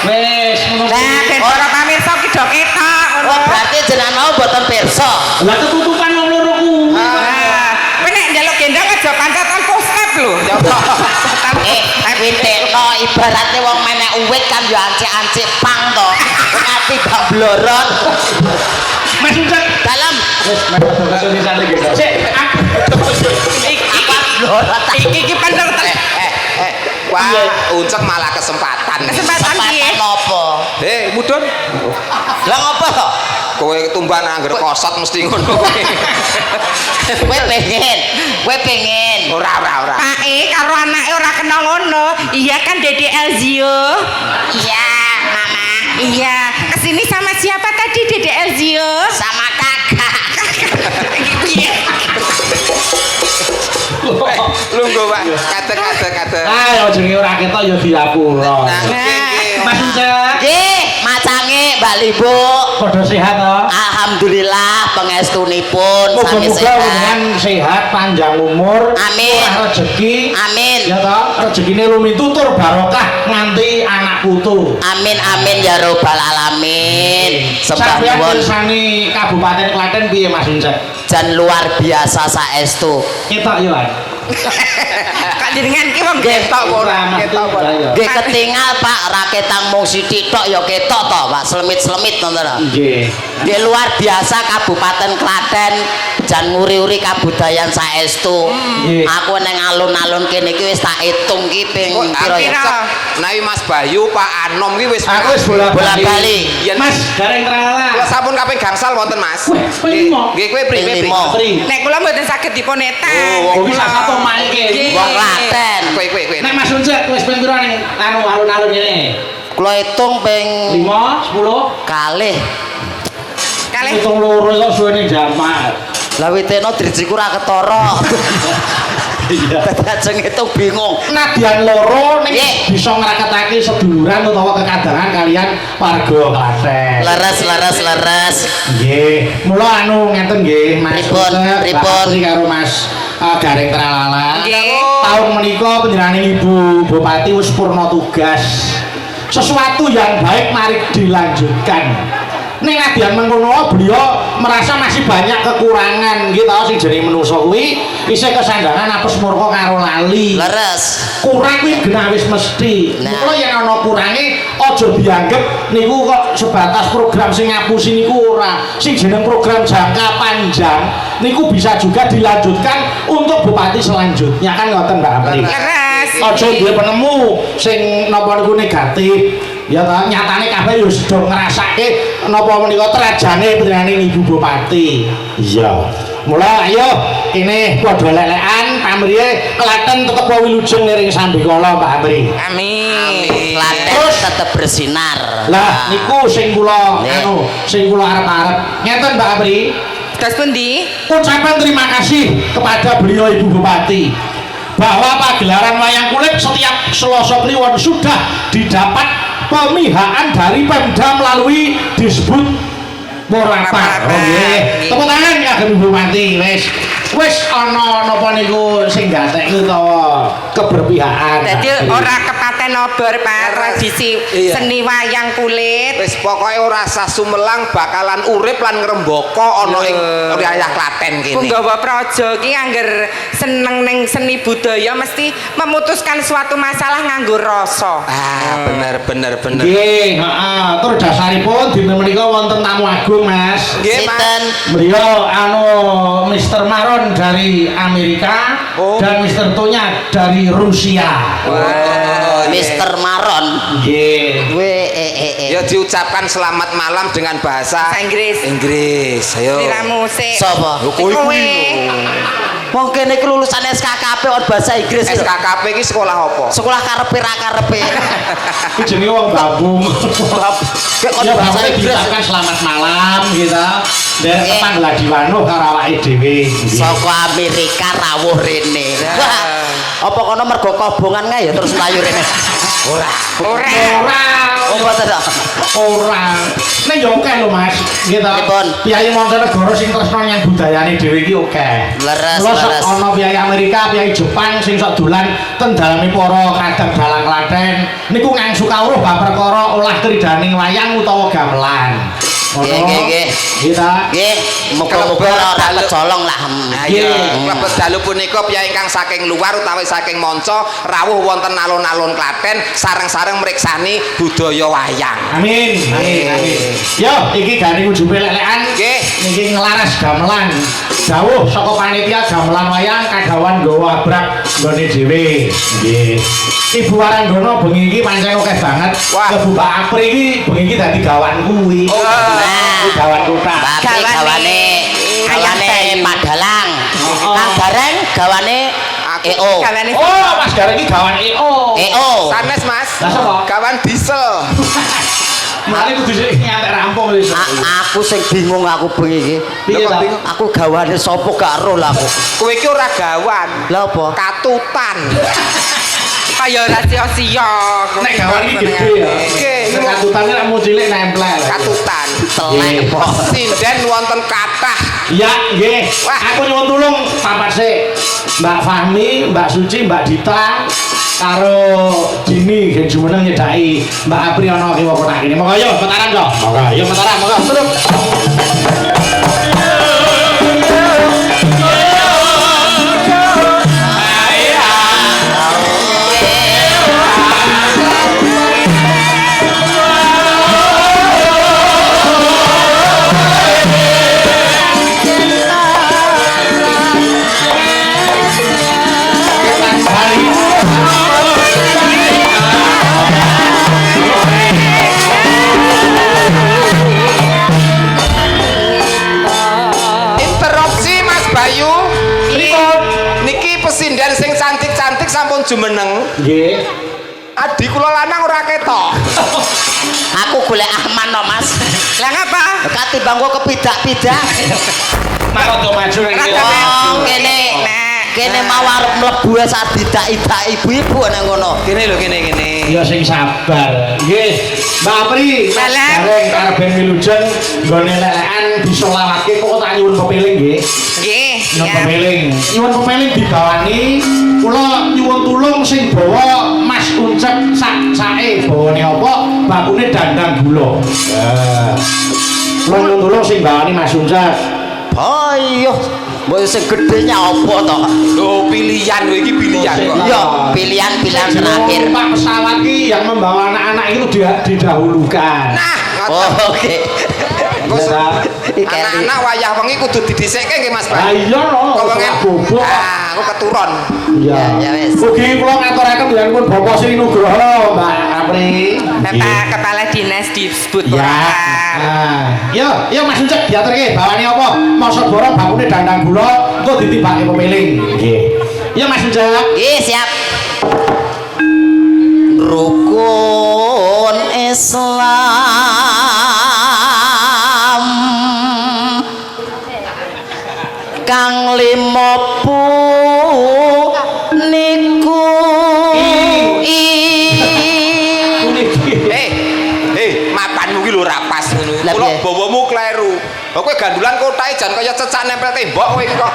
Speaker 1: Wis ngono.
Speaker 5: Nah, ben para pamirsa ki do ketok ngono.
Speaker 4: Oh, berarti jenengan mau mboten pirsa.
Speaker 1: Lah ketutupan wong loro kuwi.
Speaker 5: Nah, kowe nek njaluk gendong aja pancatan
Speaker 4: Wintekno ibaratnya wong menek uwit kan yo ancik-ancik pang to. Ngati bang blorot.
Speaker 1: Mas Ucap
Speaker 4: Dalam
Speaker 1: wis mek tulisan iki sik
Speaker 4: apa blorot.
Speaker 5: Iki bener ten.
Speaker 3: Wah, uncek malah kesempatan.
Speaker 5: Kesempatan piye?
Speaker 4: Napa?
Speaker 3: Mudun.
Speaker 4: Lah ngopo kok?
Speaker 3: Kowe tumban angger kosot mesti ngono kowe.
Speaker 4: Kowe pengen.
Speaker 3: Ora.
Speaker 5: Pak karo anake ora kena ngono. Iya kan Dede Elzio?
Speaker 4: Iya, Mama.
Speaker 5: Iya. Kesini sama siapa tadi Dede Elzio?
Speaker 4: Sama kakak.
Speaker 5: Piye?
Speaker 3: Lungguh, Pak. Kate.
Speaker 1: ayo jenenge ora ketok ya diapura. Mas Ucap
Speaker 4: Nggih, macange Mbak Libu.
Speaker 1: padha sehat to?
Speaker 4: Alhamdulillah pengestunipun sami
Speaker 1: Muga-muga
Speaker 4: sehat.
Speaker 1: dengan sehat, panjang umur,
Speaker 4: Amin.
Speaker 1: murah rezeki.
Speaker 4: Amin.
Speaker 1: Ya toh, rezekine lumitutur barokah nganti anak putu.
Speaker 4: Amin ya robbal alamin. Sembah
Speaker 1: Sampeyan
Speaker 4: nuwun.
Speaker 1: pirsani Kabupaten Klaten piye Mas Ucap?
Speaker 4: Jan luar biasa saestu.
Speaker 1: Ketok yo.
Speaker 5: Kak jenengan ki wong
Speaker 3: Ketok ora, ketok ora.
Speaker 4: Nggih ketingal Pak, raketang mung sithik tok ya ketok to Pak, slemit-slemit ngono lho.
Speaker 1: Nggih.
Speaker 4: Nggih luar biasa Kabupaten Klaten jan nguri-uri kabudayan saestu.
Speaker 1: Nggih.
Speaker 4: Aku ning alun-alun kene iki wis tak hitung ki ping pira ya?
Speaker 3: Nawi Mas Bayu, Pak Anom ki wis
Speaker 1: Aku wis
Speaker 4: Bola-bali.
Speaker 3: Yen-
Speaker 1: Mas, gareng
Speaker 3: Kula
Speaker 1: tralala.
Speaker 3: sampun kaping gangsal wonten Mas.
Speaker 1: Wih, ping lima.
Speaker 3: Nggih kowe
Speaker 4: Ping
Speaker 3: priwe?
Speaker 4: lima.
Speaker 1: Pri.
Speaker 5: Nek kula mboten saged dipunetang.
Speaker 1: Oh, bisa satu maike.
Speaker 4: Wong Klaten.
Speaker 3: Kowe.
Speaker 1: Nek Mas Ucap wis ping pira ning anu alun-alun kene?
Speaker 4: Kula hitung ping
Speaker 1: 5, 10.
Speaker 4: kalih.
Speaker 5: Kalih
Speaker 1: Hitung loro kok suwene jamak.
Speaker 4: Lah witekno drijiku ra ketara.
Speaker 1: Iya.
Speaker 4: Dadi hitung bingung.
Speaker 1: Nadyan loro ning
Speaker 4: Nggih.
Speaker 1: bisa ngraketake seduluran utawa kekadangan kalian warga Klaten.
Speaker 4: Leres.
Speaker 1: Nggih, mula anu ngenten nggih Mas.
Speaker 4: Pripun,
Speaker 1: Ucap,
Speaker 4: pripun?
Speaker 1: Mbak Putri karo Mas Gareng Tralala.
Speaker 5: Nggih.
Speaker 1: Tahun menika panjenengan Ibu Bupati wis purna tugas. Sesuatu yang baik mari dilanjutkan. Ning nadyan mengkono beliau merasa masih banyak kekurangan nggih to sing jenenge menungso kuwi isih kesandangan apes murka karo lali.
Speaker 4: Leres.
Speaker 1: Kurang kuwi genah wis mesti.
Speaker 4: Nah.
Speaker 1: Mula yen ana kurange aja dianggep niku kok sebatas program sing ngapusi niku ora. Sing jeneng program jangka panjang niku bisa juga dilanjutkan untuk bupati selanjutnya kan ngoten Mbak Amri.
Speaker 5: leres.
Speaker 1: Aja duwe penemu sing napa niku negatif. Ya ta nyatane kabeh yo sedang ngrasake napa menika trajane panjenengan Ibu Bupati. Iya. Mula ayo kene padha lelekan pamriye Klaten tetep wilujeng niring sambikala Mbak Amri.
Speaker 5: Amin.
Speaker 4: Klaten
Speaker 1: Terus?
Speaker 4: tetep bersinar.
Speaker 1: Lah niku sing kula
Speaker 4: Nggih.
Speaker 1: anu sing kula arep-arep. Ngeten Mbak Amri,
Speaker 5: Terus pundi?
Speaker 1: ucapan terima kasih kepada beliau Ibu Bupati bahwa pagelaran wayang kulit setiap Selasa Kliwon sudah didapat pemihaan dari Pemda melalui disebut Morapat. Oh nggih. Tepuk tangan kagem Ibu Bupati wis ana napa niku sing gatek utawa keberpihakan.
Speaker 5: Jadi ora kepaten obor Pak tradisi
Speaker 3: Iya.
Speaker 5: seni wayang kulit.
Speaker 3: Wis pokoke ora sah Sumelang bakalan urip lan ngrembaka ana ing wilayah Klaten kene.
Speaker 5: Punggawa Praja ki angger seneng ning seni budaya mesti memutuskan suatu masalah nganggo rasa.
Speaker 3: Bener.
Speaker 1: Nggih, heeh. Tur dasaripun dinten menika wonten tamu agung, Mas.
Speaker 3: Nggih, Mas.
Speaker 4: Sinten?
Speaker 1: Beliau anu Mr. Maron dari Amerika
Speaker 3: Oh.
Speaker 1: dan Mr. Tonya dari Rusia.
Speaker 4: Mr. Maron.
Speaker 1: Nggih.
Speaker 3: Ya diucapkan selamat malam dengan bahasa
Speaker 5: Bahasa Inggris.
Speaker 3: Inggris. Ayo.
Speaker 5: Nira musik.
Speaker 4: Sapa?
Speaker 5: Kowe.
Speaker 4: Wong kene iki lulusan SKKP on bahasa Inggris. lho.
Speaker 3: SKKP iki sekolah apa?
Speaker 4: Sekolah karepe ra karepe.
Speaker 1: Iki jenenge wong babung.
Speaker 4: Kayak on
Speaker 1: Ya
Speaker 4: bahasa
Speaker 1: bahasa
Speaker 4: Inggris.
Speaker 1: diucapkan selamat malam gitu. Dan
Speaker 4: Nggih.
Speaker 1: tanggal diwanuh karo awake dhewe.
Speaker 4: Saka Amerika rawuh rene. Apa kono mergo kobongan kae ya terus mlayu rene.
Speaker 5: Ora.
Speaker 4: Oh mboten.
Speaker 1: Ora. Nek yo akeh lho Mas, gitu.
Speaker 4: Pripun?
Speaker 1: Piyai mancanegara sing tresno nyang budayane dhewe iki akeh.
Speaker 4: Leres,
Speaker 1: Mula sok
Speaker 4: leres.
Speaker 1: ana piyai Amerika, piyai Jepang sing sok dolan ten daleme para kadang dalang Klaten niku ngangsu kawruh bab perkara olah kridaning wayang utawa gamelan.
Speaker 4: Nggih.
Speaker 1: Kita.
Speaker 4: Nggih, muga-muga ora kecolong lah.
Speaker 3: Ayo, klebet dalu punika piyai ingkang saking luar utawi saking manca rawuh wonten alun-alun Klaten sareng-sareng mriksani budaya wayang.
Speaker 1: Amin. Yo, iki gane ujube lelekan.
Speaker 3: Nggih.
Speaker 1: Niki nglaras gamelan. Dawuh saka panitia gamelan wayang kadawan nggawa abrak nggone dhewe. Nggih. Ibu Waranggana bengi iki pancen akeh banget.
Speaker 3: Wah.
Speaker 1: Ibu Mbak Apri iki bengi iki dadi gawan kuwi.
Speaker 4: Nah,
Speaker 1: Gawan kota.
Speaker 4: gawane Pak Dalang. Kang Gareng gawane EO.
Speaker 5: Gawane
Speaker 1: Oh, Mas Gareng iki gawan EO.
Speaker 4: EO.
Speaker 3: Sanes Mas.
Speaker 1: Lah sapa?
Speaker 3: Kawan diesel.
Speaker 1: Mari kudu sik ngantek rampung wis.
Speaker 4: Aku sing bingung aku bengi iki.
Speaker 1: Piye ta?
Speaker 4: Aku gawane sapa gak ero lah aku.
Speaker 3: Kowe iki ora gawan.
Speaker 4: Lah apa?
Speaker 3: Katutan.
Speaker 5: kaya ora sia-sia.
Speaker 1: Nek gawan iki gede ya.
Speaker 3: Nggih, iki
Speaker 1: Katutane nek mau cilik nempel.
Speaker 3: katutan.
Speaker 4: Telek po.
Speaker 3: Sinden wonten kathah.
Speaker 1: Iya, nggih.
Speaker 3: Wah.
Speaker 1: Aku nyuwun tulung papat sik. Mbak Fahmi, Mbak Suci, Mbak Dita karo Dini sing jumeneng nyedaki Mbak Apri ana kiwa kotak kene. Monggo yo petaran to. Monggo, yo petaran, monggo. Terus.
Speaker 3: Interupsi Mas Bayu. Niki pesinden sing cantik-cantik sampun jumeneng.
Speaker 1: Nggih.
Speaker 3: Adi kula lanang ora ketok.
Speaker 4: Aku golek aman no Mas.
Speaker 5: Lah ngapa?
Speaker 4: Katimbang kok kepidak-pidak.
Speaker 1: Maro maju ning kene.
Speaker 4: Oh, kene mau arep mlebu sak didak-idak ibu-ibu nang ngono.
Speaker 3: Kene lho kene.
Speaker 1: Ya sing sabar. Nggih. Mbak Apri,
Speaker 5: Salam.
Speaker 1: bareng karo Ben Wilujeng nggone lelekan disolawake kok tak nyuwun pepeling nggih.
Speaker 5: Nggih.
Speaker 1: Nyuwun
Speaker 5: siap.
Speaker 1: pepeling. Nyuwun pepeling dibawani kula nyuwun tulung sing bawa Mas Uncep sak-sake bawane apa? Bakune dandang gula. Nah. Kula nyuwun tulung sing bawani Mas Uncep.
Speaker 4: Ayo, mbok sing gedenya apa to?
Speaker 3: Lho pilihan lho iki pilihan kok.
Speaker 4: Iya, pilihan-pilihan terakhir.
Speaker 1: Pak pesawat ki yang membawa anak-anak itu didahulukan.
Speaker 3: Nah,
Speaker 4: Oh, oke.
Speaker 3: anak-anak wayah wengi kudu didhisikke nggih Mas
Speaker 1: Lah
Speaker 3: Bayu.
Speaker 1: iya no,
Speaker 3: Kok wengi
Speaker 1: bobok.
Speaker 3: Ah, aku keturun.
Speaker 1: Iya.
Speaker 4: Ya wis.
Speaker 1: Ugi kula ngaturaken biyanipun Bapak Sri Nugroho, Mbak Apri.
Speaker 5: Bapak Kepala Dinas disebut
Speaker 1: Ya. Nah, yo Mas Uncep diaturke bawani apa? Masa borong bakune dandang gula engko ditibake pepeling. Nggih. Yo Mas Uncep.
Speaker 4: Nggih, siap. Rukun Islam kang limopu niku
Speaker 3: Mapanmu ki lho ra pas ngono.
Speaker 4: Lah,
Speaker 3: Kula
Speaker 4: piye?
Speaker 3: bawamu kleru. Kok kowe gandulan kotahe jan kaya cecak nempel tembok kowe iki kok.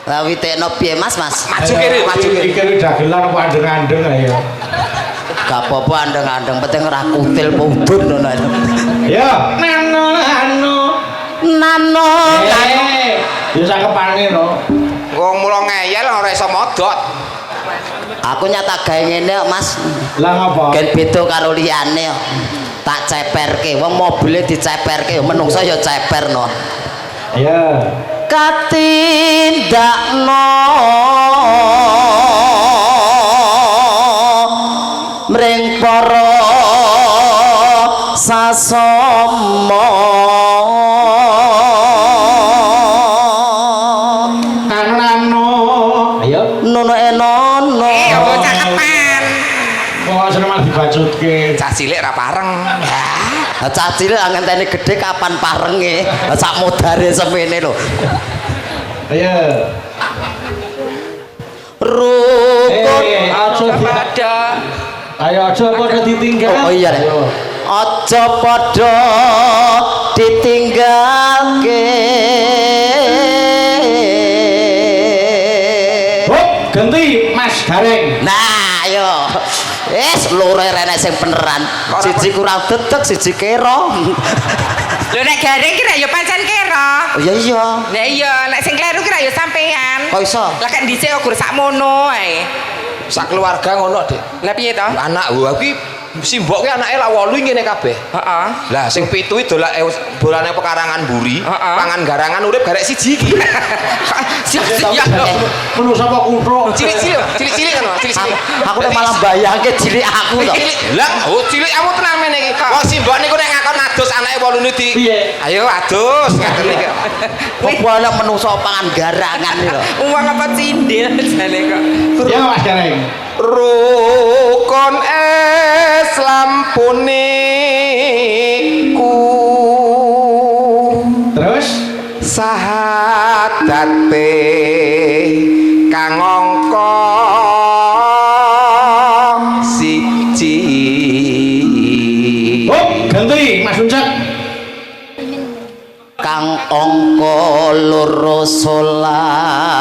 Speaker 4: Lah witekno piye Mas?
Speaker 3: Maju kiri, maju kiri.
Speaker 1: Iki dagelan kok andeng-andeng ayo.
Speaker 4: Gak apa-apa andeng-andeng penting ora kutil pudun ngono.
Speaker 1: Yo, nano. Yo sakepane no.
Speaker 3: Wong mulo ngeyel ora iso modot.
Speaker 4: Aku nyata gawe ngene kok, Mas.
Speaker 1: Lah ngapa?
Speaker 4: Gen beda karo liyane kok. Tak ceperke, wong mobile diceperke, menungso ya ceperno.
Speaker 1: Ya.
Speaker 4: Katindakno mring para sasama
Speaker 1: Nano. Ayo.
Speaker 4: nono enono
Speaker 5: Oh, cakepan.
Speaker 1: Kok seneng malah dibacutke.
Speaker 3: Cah cilik ra pareng.
Speaker 4: cah cilik ngenteni gedhe kapan parenge sak modare semene lho
Speaker 1: Ayo.
Speaker 4: rukun
Speaker 1: Aja
Speaker 5: Pada
Speaker 1: Ayo aja padha ditinggal.
Speaker 4: Oh iya Rek.
Speaker 1: Ayo.
Speaker 4: Aja padha ditinggalke.
Speaker 1: Hop, ganti Mas Gareng.
Speaker 4: Nah, ayo. Wis loro rene sing beneran.
Speaker 3: Kok ora
Speaker 4: Siji kurang dedeg, siji kero.
Speaker 5: Lho nek garing ki ra ya pancen kira.
Speaker 4: Oh iya iya.
Speaker 5: Lah iya, nek sing kleru ki ra ya sampean.
Speaker 4: Kok iso?
Speaker 5: Lah kan dhisik kok gur sakmono ae.
Speaker 3: Sak keluarga ngono, Dik.
Speaker 5: Lah piye to?
Speaker 3: Anak gua ki simbok ki anake lak 8 ngene kabeh.
Speaker 5: Heeh.
Speaker 3: Lah sing 7 iki dolane pekarangan mburi, pangan garangan urip garek siji iki.
Speaker 5: Siap.
Speaker 1: Penuh sapa kuthuk.
Speaker 3: Cilik-cilik kan, cilik-cilik.
Speaker 4: Aku udah malah bayangke cilik aku to.
Speaker 3: Lah, cilik kamu tenan meneh iki. Wong simbok niku nek ngakon adus anake 8 iki. Ayo adus ngaten iki.
Speaker 4: Kok ana menungso pangan garangan iki lho.
Speaker 5: Uang apa cindil jane kok.
Speaker 1: Ya Mas Gareng.
Speaker 3: Rukun Islam puniku
Speaker 1: Terus
Speaker 3: sahadate kang angka siji.
Speaker 1: oh ganti Mas Uncak.
Speaker 4: Kang angka loro salat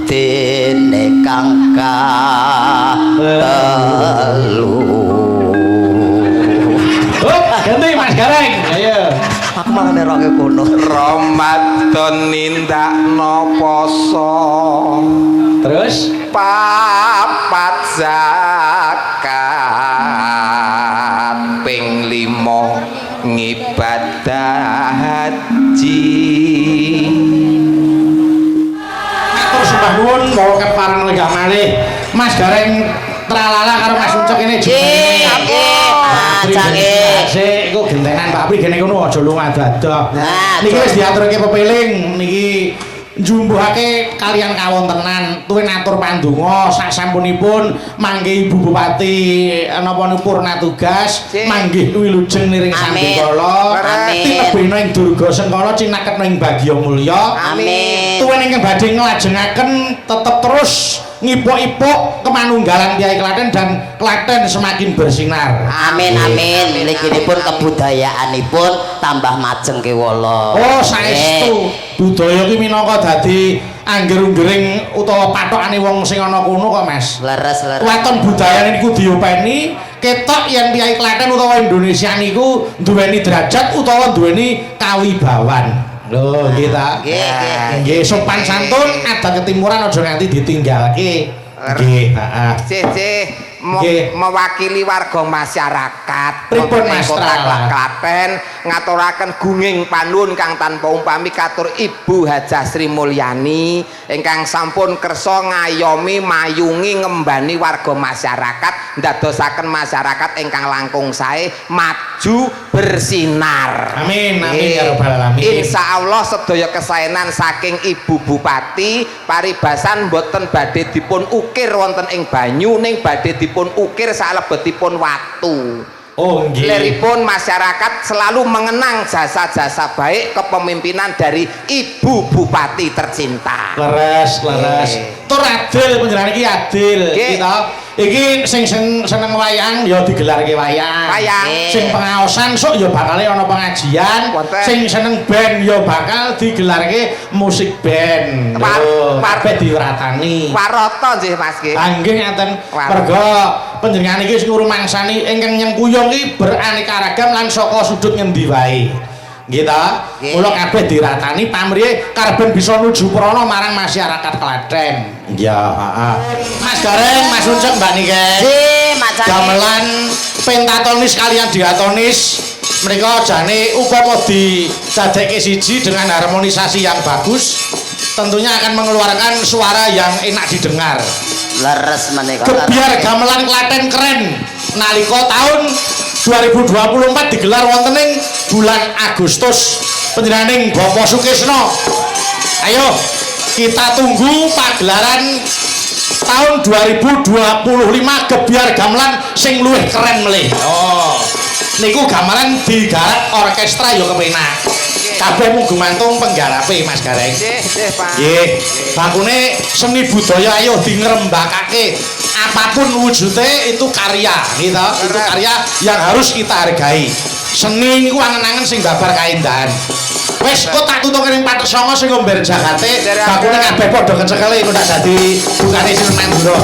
Speaker 4: dene kang telu.
Speaker 1: Oh ganti Mas Gareng. Ayo.
Speaker 4: Aku malah neroke kono.
Speaker 3: Ramadan nindakno poso
Speaker 1: Terus
Speaker 3: papat zakat ping 5 ngibadah haji.
Speaker 1: matur sembah nuwun mau keparan legah malih Mas Gareng tralala karo Mas Uncak ini Sik, iku gentenan Pak Pri gene kono aja lunga dadak.
Speaker 4: Nah,
Speaker 1: Niki wis diaturke pepeling niki njumbuhake kalian kawontenan tuwin atur pandonga sasampunipun manggih Ibu Bupati napa purna tugas manggih wilujeng niring sambikala tinebena ing durga sengkala cinaketna ing bagya mulya
Speaker 4: Amin.
Speaker 1: tuwin ingkang badhe nglajengaken tetep terus ngipuk-ipuk kemanunggalan Kyai Klaten dan Klaten semakin bersinar.
Speaker 4: Amin amin. Mliginipun kebudayaanipun tambah majeng kewala.
Speaker 1: Oh saestu budaya ki minangka dadi angger-unggering utawa pathokane wong sing ana kono kok Mas.
Speaker 4: Leres leres.
Speaker 1: Waton budayane niku diopeni ketok yen Kyai Klaten utawa Indonesia niku duweni derajat utawa duweni kawibawan. Lho kita nggih sopan santun adat ketimuran aja nganti ditinggalke. Nggih, heeh.
Speaker 3: Cih mewakili warga masyarakat
Speaker 1: Pripun Mas
Speaker 3: Kota
Speaker 1: Trala?
Speaker 3: Klaten ngaturaken gunging panuwun kang tanpa umpami katur Ibu Hajah Sri Mulyani ingkang sampun kersa ngayomi mayungi ngembani warga masyarakat ndadosaken masyarakat ingkang langkung sae maju bersinar.
Speaker 1: Amin amin ya rabbal alamin.
Speaker 3: Insyaallah sedaya kesaenan saking Ibu Bupati paribasan boten badhe dipun ukir wonten ing banyu ning badhe dipun ukir salebetipun watu.
Speaker 1: Oh nggih.
Speaker 3: Leripun masyarakat selalu mengenang jasa-jasa baik kepemimpinan dari Ibu Bupati tercinta.
Speaker 1: Leres. Tur adil panjenengan iki adil. Kita iki sing seneng wayang ya digelarke wayang. Sing pengaosan sok ya bakal ana pengajian. Sing seneng band ya bakal digelarke musik band. Kabeh diratani.
Speaker 3: Warata nggih Mas nggih.
Speaker 1: Nggih ngaten. Merga panjenengan iki sing ngrumangsani ingkang nyengkuyung iki beraneka ragam lan saka sudut ngendi wae. Kita mula kabeh diratani pamrihe karben bisa nuju prana marang masyarakat Klaten. Ya, heeh. Mas Gareng, Mas Uncek, Mbak Nike.
Speaker 4: Nggih, macane.
Speaker 1: Gamelan pentatonis kalian diatonis mereka jane upama didadekke siji dengan harmonisasi yang bagus tentunya akan mengeluarkan suara yang enak didengar.
Speaker 4: Leres menika.
Speaker 1: Gebyar gamelan Klaten keren nalika tahun 2024 digelar wonten ing bulan Agustus panjenenganing Bapak Sukisno. Ayo kita tunggu pagelaran tahun 2025 gebyar gamelan sing luwih keren melih. Oh. Niku gamelan digarap orkestra ya kepenak. Kabeh mung gumantung penggarape Mas Gareng.
Speaker 3: Nggih, Pak.
Speaker 1: Nggih. Bakune seni budaya ayo di ngrembakake. Apapun wujudnya itu karya, gitu. Itu karya yang harus kita hargai. Seni niku angen-angen sing babar kaendahan. Wes kok tak tutuk ning Pathuk Sanga sing ngomber Jakate, bakune kabeh padha kecekele iku tak dadi bukane Sinuman Dura.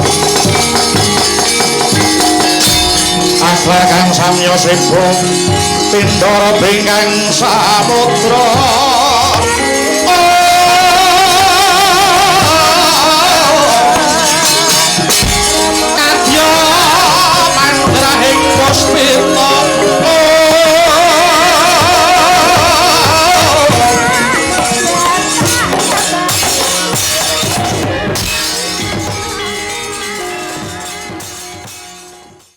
Speaker 1: akbar kang samya sibuk pindara bingkang samudra